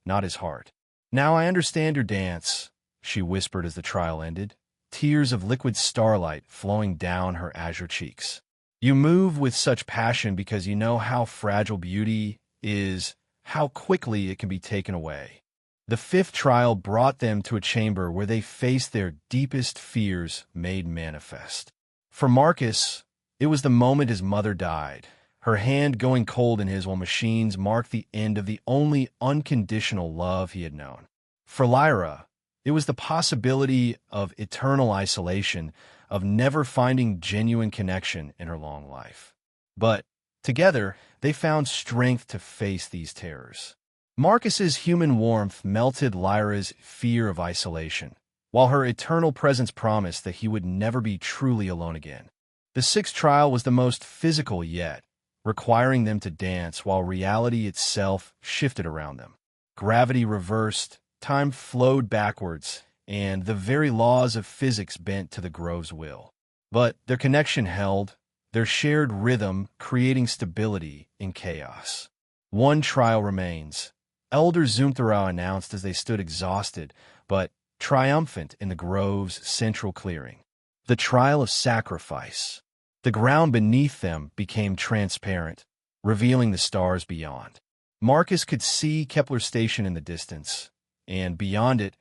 not his heart. Now I understand your dance, she whispered as the trial ended, tears of liquid starlight flowing down her azure cheeks. You move with such passion because you know how fragile beauty is, how quickly it can be taken away. The fifth trial brought them to a chamber where they faced their deepest fears made manifest. For Marcus, it was the moment his mother died, her hand going cold in his while machines marked the end of the only unconditional love he had known. For Lyra, it was the possibility of eternal isolation, of never finding genuine connection in her long life. But together, they found strength to face these terrors. Marcus's human warmth melted Lyra's fear of isolation, while her eternal presence promised that he would never be truly alone again. The sixth trial was the most physical yet, requiring them to dance while reality itself shifted around them. Gravity reversed, time flowed backwards, and the very laws of physics bent to the Grove's will. But their connection held, their shared rhythm creating stability in chaos. One trial remains. Elder Zoomthorau announced as they stood exhausted, but triumphant in the Grove's central clearing. The trial of sacrifice. The ground beneath them became transparent, revealing the stars beyond. Marcus could see Kepler Station in the distance, and beyond it,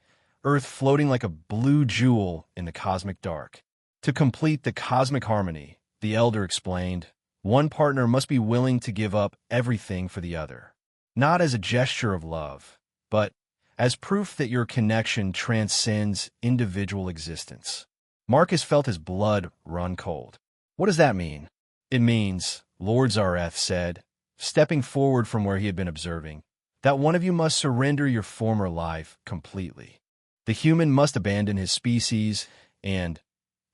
Earth floating like a blue jewel in the cosmic dark. To complete the cosmic harmony, the Elder explained, one partner must be willing to give up everything for the other. Not as a gesture of love, but as proof that your connection transcends individual existence. Marcus felt his blood run cold. What does that mean? It means, Lord Zareth said, stepping forward from where he had been observing, that one of you must surrender your former life completely. The human must abandon his species and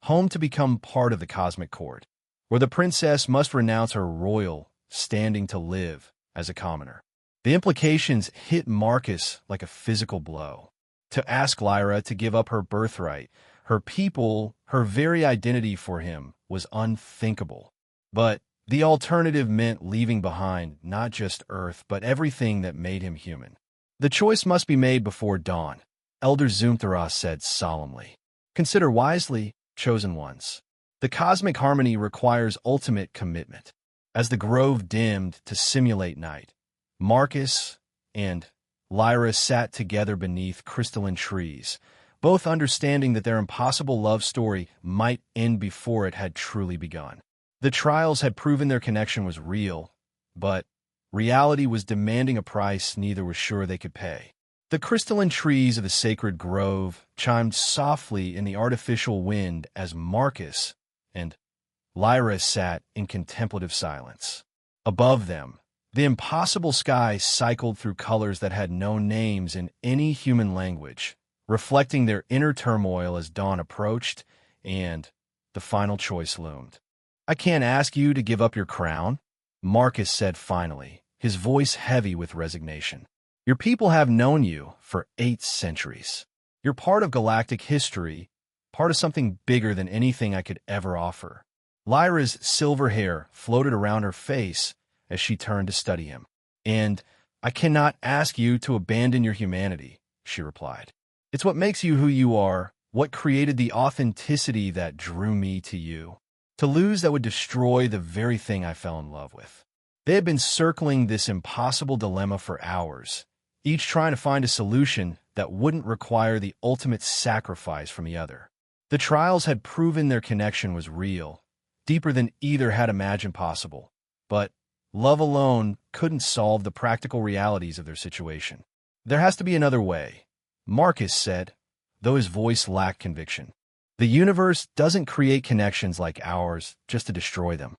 home to become part of the cosmic court, where the princess must renounce her royal standing to live as a commoner. The implications hit Marcus like a physical blow. To ask Lyra to give up her birthright, her people, her very identity for him was unthinkable. But the alternative meant leaving behind not just Earth, but everything that made him human. The choice must be made before dawn, Elder Zoomthorau said solemnly. Consider wisely, chosen ones. The cosmic harmony requires ultimate commitment. As the grove dimmed to simulate night, Marcus and Lyra sat together beneath crystalline trees, both understanding that their impossible love story might end before it had truly begun. The trials had proven their connection was real, but reality was demanding a price neither was sure they could pay. The crystalline trees of the sacred grove chimed softly in the artificial wind as Marcus and Lyra sat in contemplative silence. Above them, the impossible sky cycled through colors that had no names in any human language, reflecting their inner turmoil as dawn approached, and the final choice loomed. I can't ask you to give up your crown, Marcus said finally, his voice heavy with resignation. Your people have known you for 8 centuries. You're part of galactic history, part of something bigger than anything I could ever offer. Lyra's silver hair floated around her face as she turned to study him. And I cannot ask you to abandon your humanity, she replied. It's what makes you who you are, what created the authenticity that drew me to you. To lose that would destroy the very thing I fell in love with. They had been circling this impossible dilemma for hours, each trying to find a solution that wouldn't require the ultimate sacrifice from the other. The trials had proven their connection was real, deeper than either had imagined possible, but love alone couldn't solve the practical realities of their situation. There has to be another way, Marcus said, though his voice lacked conviction. The universe doesn't create connections like ours just to destroy them.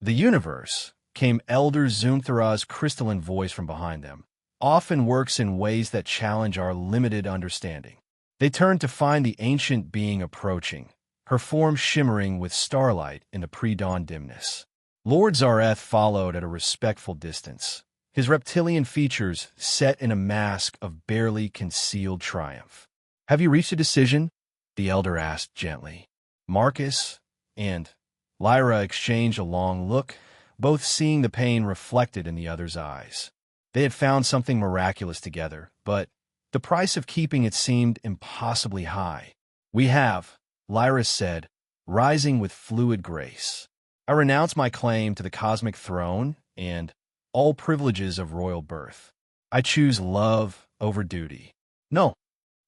The universe, came Elder Zoomthorau's crystalline voice from behind them, often works in ways that challenge our limited understanding. They turned to find the ancient being approaching, her form shimmering with starlight in the pre-dawn dimness. Lord Zareth followed at a respectful distance, his reptilian features set in a mask of barely concealed triumph. Have you reached a decision? The elder asked gently. Marcus and Lyra exchanged a long look, both seeing the pain reflected in the other's eyes. They had found something miraculous together, but the price of keeping it seemed impossibly high. We have, Lyra said, rising with fluid grace. I renounce my claim to the cosmic throne and all privileges of royal birth. I choose love over duty. No.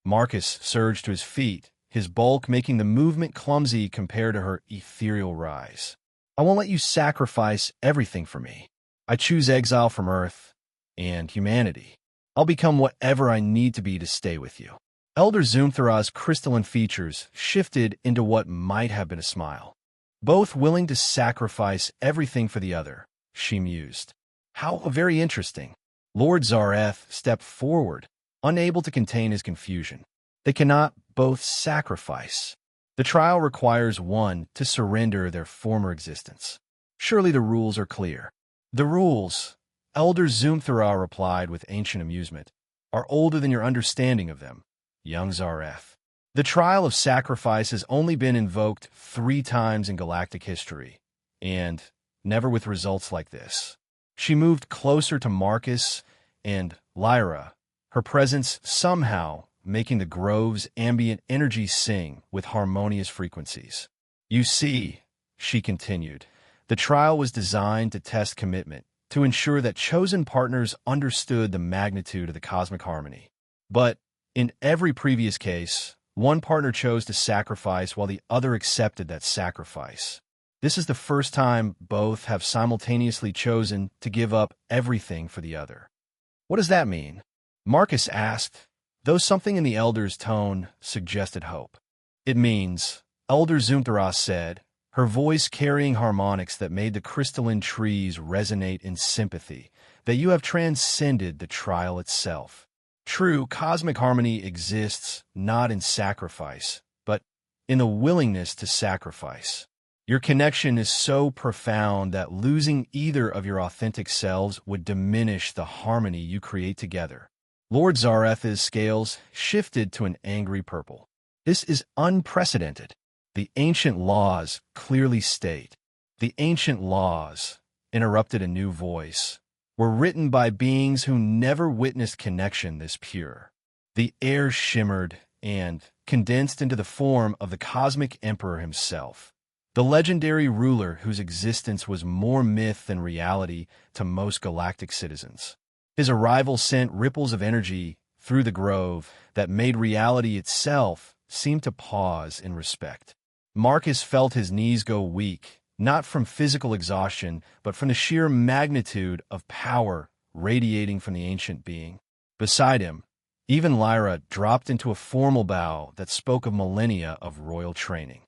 Marcus surged to his feet, his bulk making the movement clumsy compared to her ethereal rise. I won't let you sacrifice everything for me. I choose exile from Earth and humanity. I'll become whatever I need to be to stay with you. Elder Zoomthara's crystalline features shifted into what might have been a smile. Both willing to sacrifice everything for the other, she mused. How very interesting. Lord Zareth stepped forward, unable to contain his confusion. They cannot both sacrifice. The trial requires one to surrender their former existence. Surely the rules are clear. The rules, Elder Zoomthara replied with ancient amusement, are older than your understanding of them, young Zareth. The trial of sacrifice has only been invoked 3 times in galactic history, and never with results like this. She moved closer to Marcus and Lyra, her presence somehow making the grove's ambient energy sing with harmonious frequencies. You see, she continued, the trial was designed to test commitment, to ensure that chosen partners understood the magnitude of the cosmic harmony. But in every previous case, one partner chose to sacrifice while the other accepted that sacrifice. This is the first time both have simultaneously chosen to give up everything for the other. What does that mean? Marcus asked, though something in the elder's tone suggested hope. It means, Elder Zoomthara said, her voice carrying harmonics that made the crystalline trees resonate in sympathy, that you have transcended the trial itself. True, cosmic harmony exists not in sacrifice, but in the willingness to sacrifice. Your connection is so profound that losing either of your authentic selves would diminish the harmony you create together. Lord Zareth's scales shifted to an angry purple. This is unprecedented. The ancient laws clearly state. The ancient laws, interrupted a new voice, were written by beings who never witnessed connection this pure. The air shimmered and condensed into the form of the cosmic emperor himself, the legendary ruler whose existence was more myth than reality to most galactic citizens. His arrival sent ripples of energy through the grove that made reality itself seem to pause in respect. Marcus felt his knees go weak, not from physical exhaustion, but from the sheer magnitude of power radiating from the ancient being. Beside him, even Lyra dropped into a formal bow that spoke of millennia of royal training.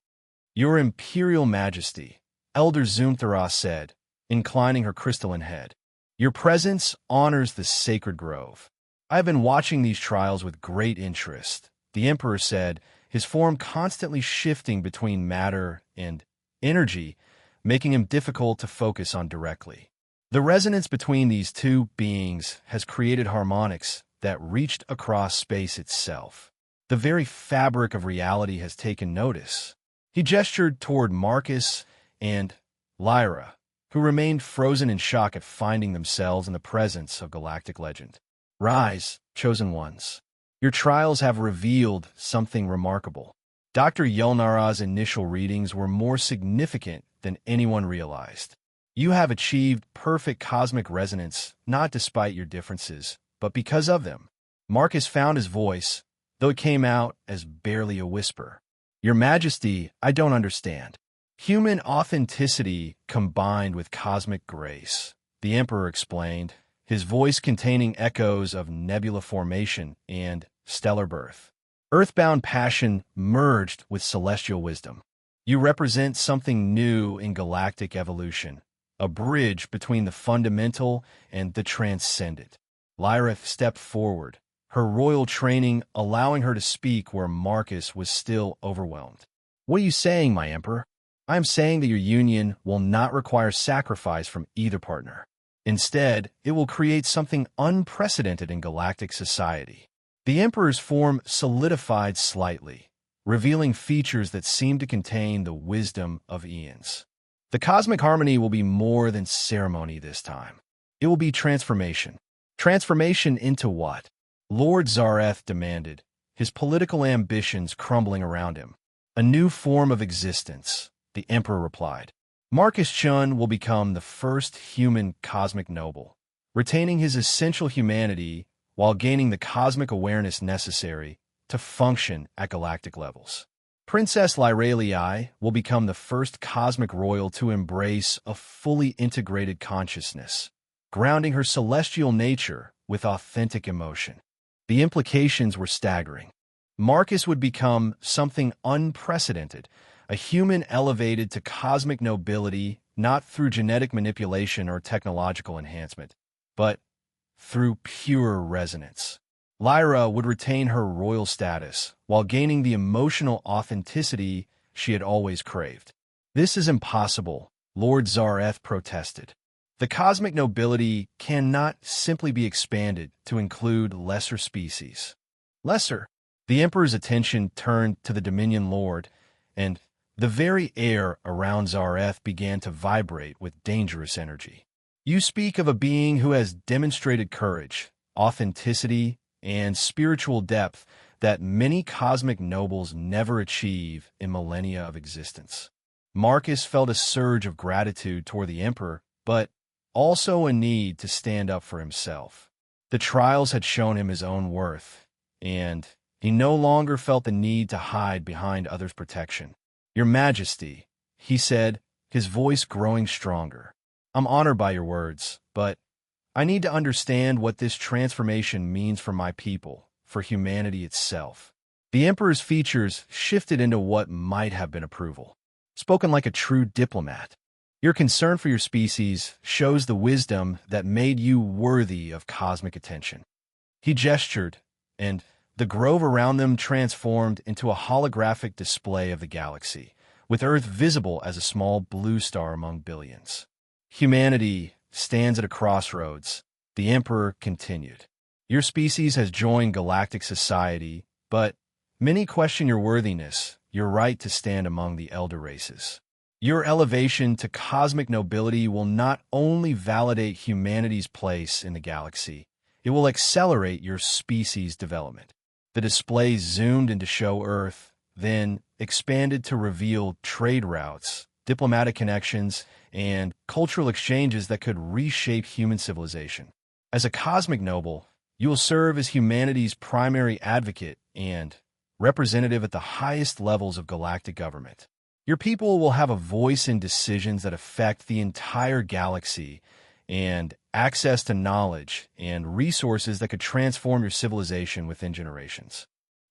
Your Imperial Majesty, Elder Zoomthara said, inclining her crystalline head. Your presence honors the sacred grove. I have been watching these trials with great interest, the Emperor said, his form constantly shifting between matter and energy, making him difficult to focus on directly. The resonance between these two beings has created harmonics that reached across space itself. The very fabric of reality has taken notice. He gestured toward Marcus and Lyra, who remained frozen in shock at finding themselves in the presence of galactic legend. Rise, chosen ones. Your trials have revealed something remarkable. Dr. Yelnara's initial readings were more significant than anyone realized. You have achieved perfect cosmic resonance, not despite your differences, but because of them. Marcus found his voice, though it came out as barely a whisper. Your Majesty, I don't understand. Human authenticity combined with cosmic grace, the Emperor explained, his voice containing echoes of nebula formation and stellar birth. Earthbound passion merged with celestial wisdom. You represent something new in galactic evolution, a bridge between the fundamental and the transcendent. Lyra stepped forward, her royal training allowing her to speak where Marcus was still overwhelmed. What are you saying, my Emperor? I am saying that your union will not require sacrifice from either partner. Instead, it will create something unprecedented in galactic society. The Emperor's form solidified slightly, revealing features that seemed to contain the wisdom of eons. The cosmic harmony will be more than ceremony this time. It will be transformation. Transformation into what? Lord Zareth demanded, his political ambitions crumbling around him. A new form of existence, the Emperor replied. Marcus Chun will become the first human cosmic noble, retaining his essential humanity while gaining the cosmic awareness necessary to function at galactic levels. Princess Lyralii will become the first cosmic royal to embrace a fully integrated consciousness, grounding her celestial nature with authentic emotion. The implications were staggering. Marcus would become something unprecedented, a human elevated to cosmic nobility not through genetic manipulation or technological enhancement, but through pure resonance. Lyra would retain her royal status while gaining the emotional authenticity she had always craved. "This is impossible," Lord Zareth protested. "The cosmic nobility cannot simply be expanded to include lesser species." Lesser? The Emperor's attention turned to the Dominion Lord, and the very air around Zareth began to vibrate with dangerous energy. "You speak of a being who has demonstrated courage, authenticity, and spiritual depth that many cosmic nobles never achieve in millennia of existence." Marcus felt a surge of gratitude toward the Emperor, but also a need to stand up for himself. The trials had shown him his own worth, and he no longer felt the need to hide behind others' protection. "Your Majesty," he said, his voice growing stronger, "I'm honored by your words, but I need to understand what this transformation means for my people, for humanity itself." The Emperor's features shifted into what might have been approval. Spoken like a true diplomat. "Your concern for your species shows the wisdom that made you worthy of cosmic attention." He gestured, and the grove around them transformed into a holographic display of the galaxy, with Earth visible as a small blue star among billions. "Humanity stands at a crossroads," the Emperor continued. "Your species has joined galactic society, but many question your worthiness, your right to stand among the elder races. Your elevation to cosmic nobility will not only validate humanity's place in the galaxy, it will accelerate your species' development." The display zoomed into show Earth, then expanded to reveal trade routes, diplomatic connections, and cultural exchanges that could reshape human civilization. "As a cosmic noble, you will serve as humanity's primary advocate and representative at the highest levels of galactic government. Your people will have a voice in decisions that affect the entire galaxy and access to knowledge and resources that could transform your civilization within generations."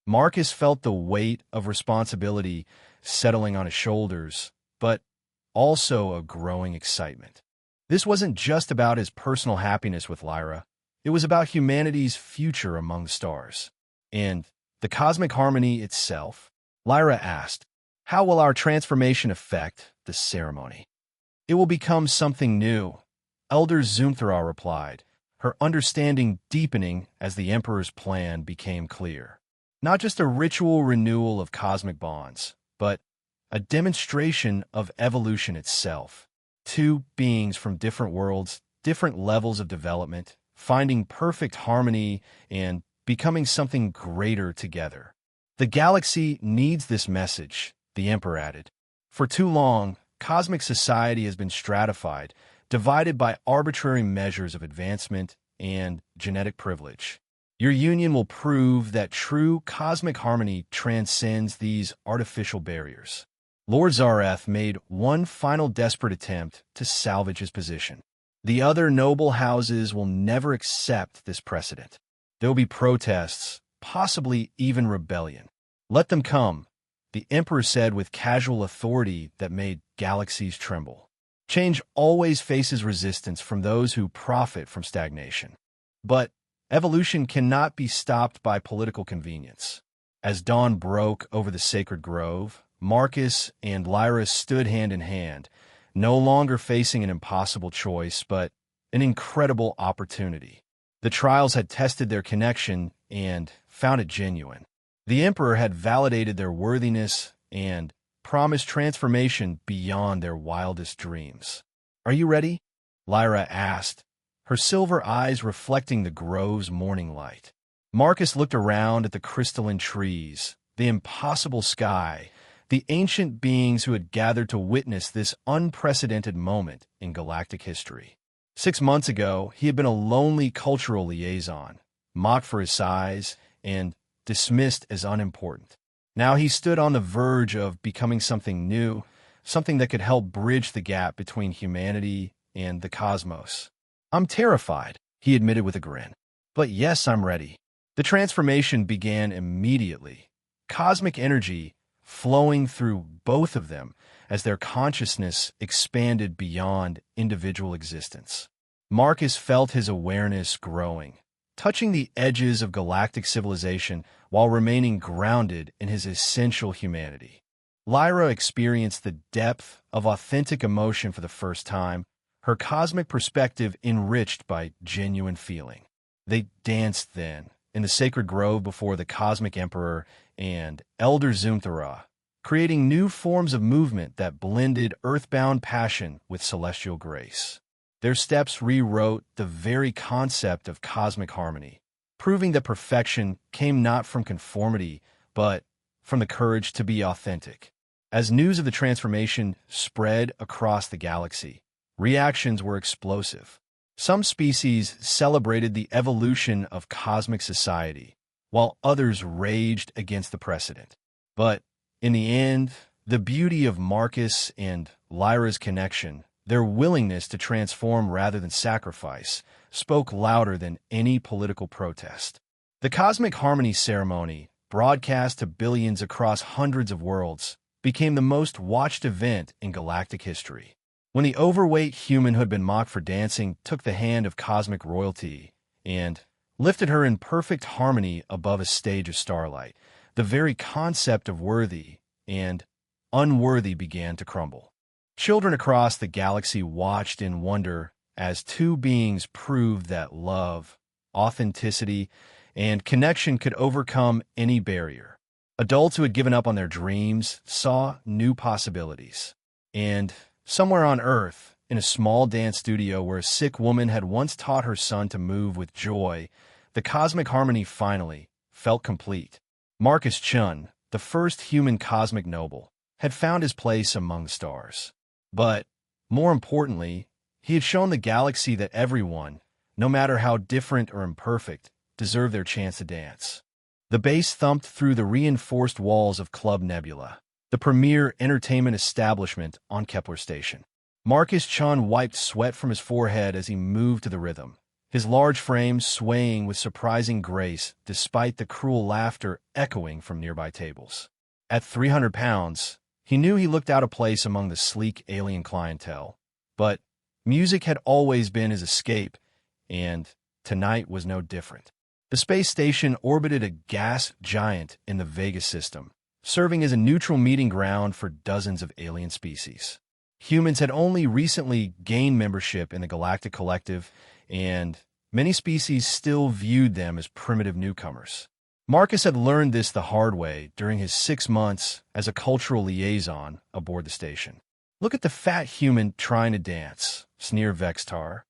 Marcus felt the weight of responsibility settling on his shoulders, but also a growing excitement. This wasn't just about his personal happiness with Lyra. It was about humanity's future among the stars. "And the cosmic harmony itself?" Lyra asked. "How will our transformation affect the ceremony?" "It will become something new," Elder Zumthara replied, her understanding deepening as the Emperor's plan became clear. "Not just a ritual renewal of cosmic bonds, but a demonstration of evolution itself. Two beings from different worlds, different levels of development, finding perfect harmony and becoming something greater together. The galaxy needs this message," the Emperor added. "For too long, cosmic society has been stratified, divided by arbitrary measures of advancement and genetic privilege. Your union will prove that true cosmic harmony transcends these artificial barriers." Lord Zareth made one final desperate attempt to salvage his position. "The other noble houses will never accept this precedent. There will be protests, possibly even rebellion." "Let them come," the Emperor said with casual authority that made galaxies tremble. "Change always faces resistance from those who profit from stagnation. But evolution cannot be stopped by political convenience." As dawn broke over the sacred grove, Marcus and Lyra stood hand in hand, no longer facing an impossible choice, but an incredible opportunity. The trials had tested their connection and found it genuine. The Emperor had validated their worthiness and promised transformation beyond their wildest dreams. "Are you ready?" Lyra asked, her silver eyes reflecting the grove's morning light. Marcus looked around at the crystalline trees, the impossible sky, the ancient beings who had gathered to witness this unprecedented moment in galactic history. 6 months ago, he had been a lonely cultural liaison, mocked for his size and dismissed as unimportant. Now he stood on the verge of becoming something new, something that could help bridge the gap between humanity and the cosmos. "I'm terrified," he admitted with a grin. "But yes, I'm ready." The transformation began immediately, cosmic energy flowing through both of them as their consciousness expanded beyond individual existence. Marcus felt his awareness growing, touching the edges of galactic civilization while remaining grounded in his essential humanity. Lyra experienced the depth of authentic emotion for the first time, her cosmic perspective enriched by genuine feeling. They danced then, in the sacred grove before the Cosmic Emperor and Elder Zumthara, creating new forms of movement that blended earthbound passion with celestial grace. Their steps rewrote the very concept of cosmic harmony, proving that perfection came not from conformity, but from the courage to be authentic. As news of the transformation spread across the galaxy, reactions were explosive. Some species celebrated the evolution of cosmic society, while others raged against the precedent. But in the end, the beauty of Marcus and Lyra's connection, their willingness to transform rather than sacrifice, spoke louder than any political protest. The Cosmic Harmony ceremony, broadcast to billions across hundreds of worlds, became the most watched event in galactic history. When the overweight human who had been mocked for dancing took the hand of cosmic royalty and lifted her in perfect harmony above a stage of starlight, the very concept of worthy and unworthy began to crumble. Children across the galaxy watched in wonder as two beings proved that love, authenticity, and connection could overcome any barrier. Adults who had given up on their dreams saw new possibilities. And somewhere on Earth, in a small dance studio where a sick woman had once taught her son to move with joy, the cosmic harmony finally felt complete. Marcus Chun, the first human cosmic noble, had found his place among the stars. But, more importantly, he had shown the galaxy that everyone, no matter how different or imperfect, deserved their chance to dance. The bass thumped through the reinforced walls of Club Nebula, the premier entertainment establishment on Kepler Station. Marcus Chun wiped sweat from his forehead as he moved to the rhythm, his large frame swaying with surprising grace despite the cruel laughter echoing from nearby tables. At 300 pounds, he knew he looked out of place among the sleek alien clientele, but music had always been his escape, and tonight was no different. The space station orbited a gas giant in the Vega system, serving as a neutral meeting ground for dozens of alien species. Humans had only recently gained membership in the Galactic Collective, and many species still viewed them as primitive newcomers. Marcus had learned this the hard way during his 6 months as a cultural liaison aboard the station. "Look at the fat human trying to dance," sneered Vextar,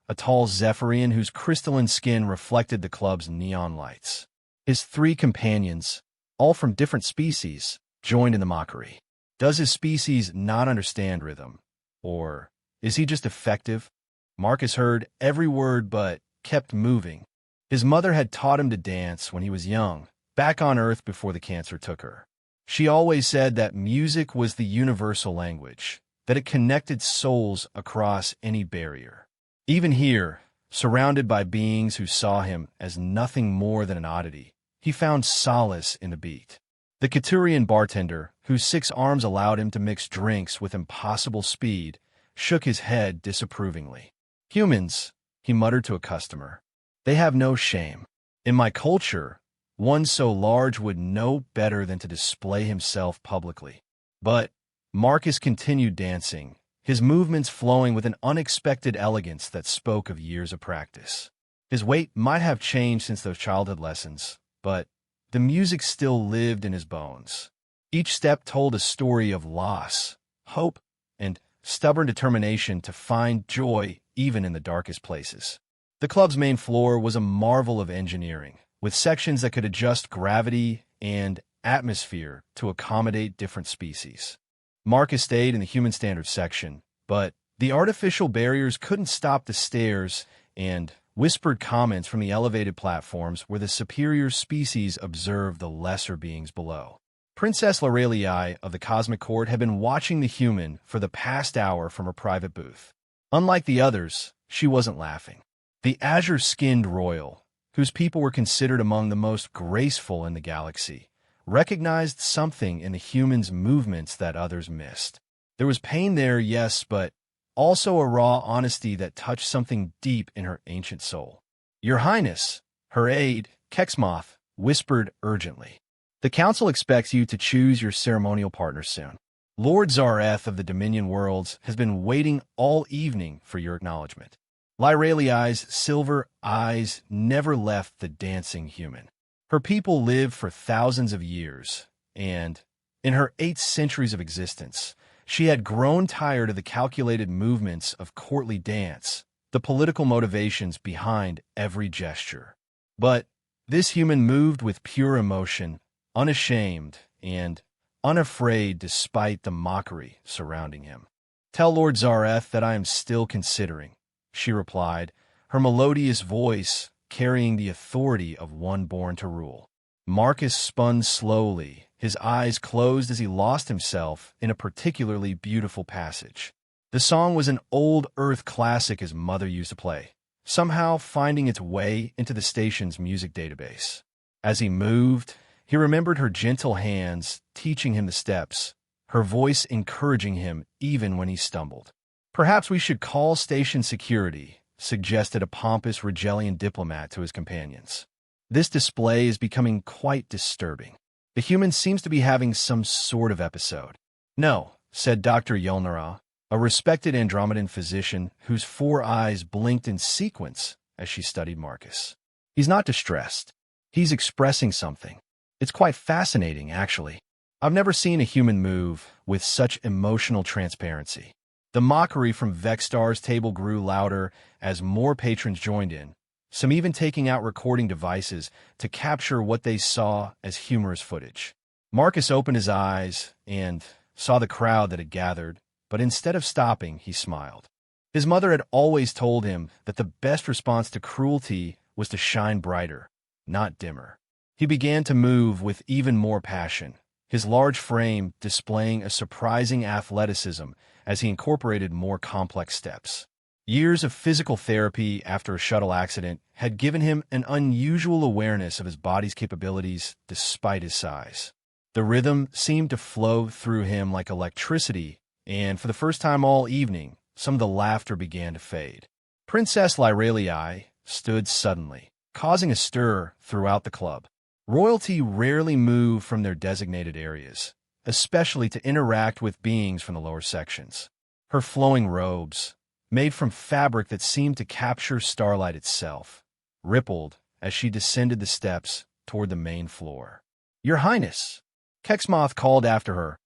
a tall Zephyrian whose crystalline skin reflected the club's neon lights. His 3 companions, all from different species, joined in the mockery. Does his species not understand rhythm? Or is he just effective? Marcus heard every word but kept moving. His mother had taught him to dance when he was young, back on Earth before the cancer took her. She always said that music was the universal language, that it connected souls across any barrier. Even here, surrounded by beings who saw him as nothing more than an oddity, he found solace in the beat. The Katurian bartender, whose 6 arms allowed him to mix drinks with impossible speed, shook his head disapprovingly. "Humans," he muttered to a customer, "they have no shame. In my culture, one so large would know better than to display himself publicly." But Marcus continued dancing, his movements flowing with an unexpected elegance that spoke of years of practice. His weight might have changed since those childhood lessons, but the music still lived in his bones. Each step told a story of loss, hope, and stubborn determination to find joy even in the darkest places. The club's main floor was a marvel of engineering, with sections that could adjust gravity and atmosphere to accommodate different species. Marcus stayed in the human standard section, but The artificial barriers couldn't stop the stares and whispered comments from the elevated platforms where the superior species observed the lesser beings below. Princess Lorelei of the Cosmic Court had been watching the human for the past hour from her private booth. Unlike the others, she wasn't laughing. The azure-skinned royal, whose people were considered among the most graceful in the galaxy, recognized something in the human's movements that others missed. There was pain there, yes, but also a raw honesty that touched something deep in her ancient soul. "Your Highness," her aide, Kexmoth, whispered urgently. "The Council expects you to choose your ceremonial partner soon. Lord Zareth of the Dominion Worlds has been waiting all evening for your acknowledgement." Lyraley's silver eyes never left the dancing human. Her people lived for thousands of years, and, in her 8 centuries of existence, she had grown tired of the calculated movements of courtly dance, the political motivations behind every gesture. But this human moved with pure emotion, unashamed and unafraid despite the mockery surrounding him. "Tell Lord Zareth that I am still considering," she replied, her melodious voice carrying the authority of one born to rule. Marcus spun slowly, his eyes closed as he lost himself in a particularly beautiful passage. The song was an old Earth classic his mother used to play, somehow finding its way into the station's music database. As he moved, he remembered her gentle hands teaching him the steps, her voice encouraging him even when he stumbled. "Perhaps we should call station security," suggested a pompous Rigelian diplomat to his companions. "This display is becoming quite disturbing. The human seems to be having some sort of episode." "No," said Dr. Yolnara, a respected Andromedan physician whose 4 eyes blinked in sequence as she studied Marcus. "He's not distressed. He's expressing something. It's quite fascinating, actually. I've never seen a human move with such emotional transparency." The mockery from Vexstar's table grew louder as more patrons joined in, some even taking out recording devices to capture what they saw as humorous footage. Marcus opened his eyes and saw the crowd that had gathered, but instead of stopping, he smiled. His mother had always told him that the best response to cruelty was to shine brighter, not dimmer. He began to move with even more passion, his large frame displaying a surprising athleticism as he incorporated more complex steps. Years of physical therapy after a shuttle accident had given him an unusual awareness of his body's capabilities despite his size. The rhythm seemed to flow through him like electricity, and for the first time all evening, some of the laughter began to fade. Princess Lyralei stood suddenly, causing a stir throughout the club. Royalty rarely moved from their designated areas, especially to interact with beings from the lower sections. Her flowing robes, made from fabric that seemed to capture starlight itself, rippled as she descended the steps toward the main floor. "Your Highness!" Kexmoth called after her,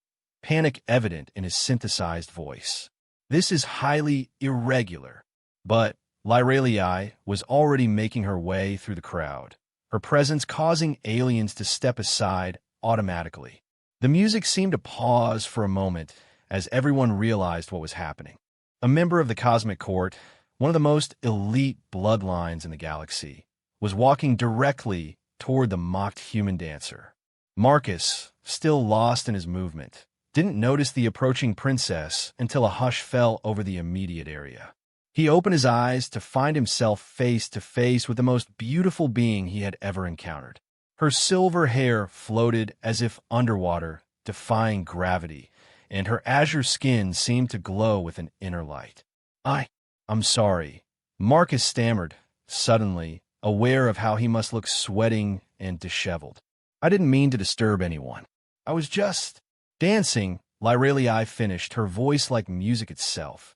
panic evident in his synthesized voice. "This is highly irregular." But Lyralei was already making her way through the crowd, her presence causing aliens to step aside automatically. The music seemed to pause for a moment as everyone realized what was happening. A member of the Cosmic Court, one of the most elite bloodlines in the galaxy, was walking directly toward the mocked human dancer. Marcus, still lost in his movement, didn't notice the approaching princess until a hush fell over the immediate area. He opened his eyes to find himself face to face with the most beautiful being he had ever encountered. Her silver hair floated as if underwater, defying gravity, and her azure skin seemed to glow with an inner light. I'm sorry," Marcus stammered, suddenly aware of how he must look sweating and disheveled. "I didn't mean to disturb anyone. I was just dancing," Lyralei finished, her voice like music itself,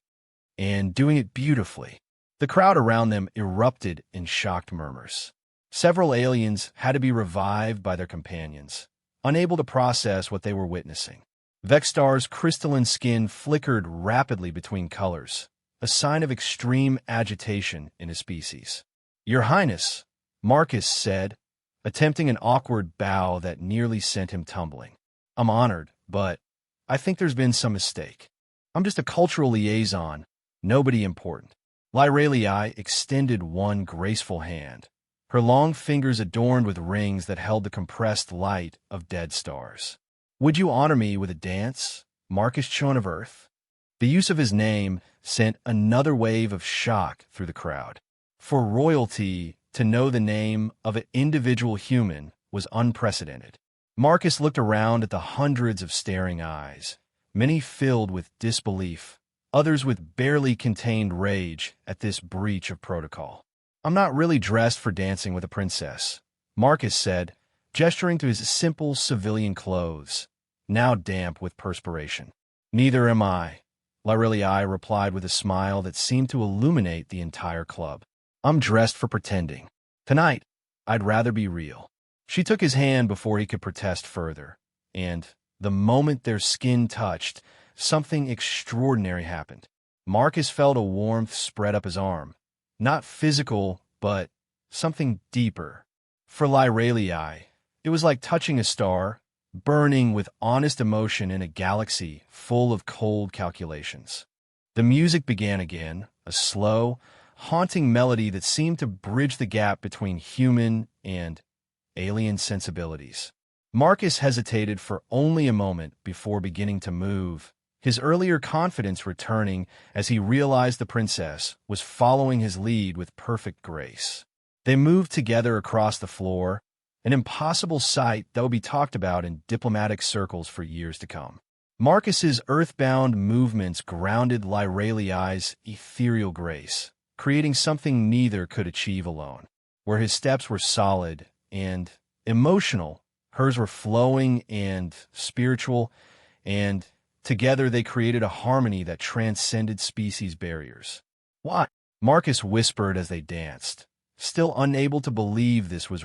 "and doing it beautifully." The crowd around them erupted in shocked murmurs. Several aliens had to be revived by their companions, unable to process what they were witnessing. Vexstar's crystalline skin flickered rapidly between colors, a sign of extreme agitation in his species. "Your Highness," Marcus said, attempting an awkward bow that nearly sent him tumbling. "I'm honored, but I think there's been some mistake. I'm just a cultural liaison, Nobody important. Lyralii extended one graceful hand, her long fingers adorned with rings that held the compressed light of dead stars. Would you honor me with a dance, Marcus Chon of Earth? The use of his name sent another wave of shock through the crowd. For royalty to know the name of an individual human was unprecedented. Marcus looked around at the hundreds of staring eyes, many filled with disbelief, others with barely contained rage at this breach of protocol. I'm not really dressed for dancing with a princess, Marcus said, gesturing to his simple civilian clothes, now damp with perspiration. Neither am I, Lyralii replied with a smile that seemed to illuminate the entire club. I'm dressed for pretending. Tonight, I'd rather be real. She took his hand before he could protest further, and the moment their skin touched, something extraordinary happened. Marcus felt a warmth spread up his arm. Not physical, but something deeper. For Lyralii, it was like touching a star, burning with honest emotion in a galaxy full of cold calculations. The music began again, a slow, haunting melody that seemed to bridge the gap between human and alien sensibilities. Marcus hesitated for only a moment before beginning to move, his earlier confidence returning as he realized the princess was following his lead with perfect grace. They moved together across the floor, an impossible sight that would be talked about in diplomatic circles for years to come. Marcus's earthbound movements grounded Lyralii's ethereal grace, creating something neither could achieve alone. Where his steps were solid and emotional, hers were flowing and spiritual, and together they created a harmony that transcended species barriers. "What?" Marcus whispered as they danced, still unable to believe this was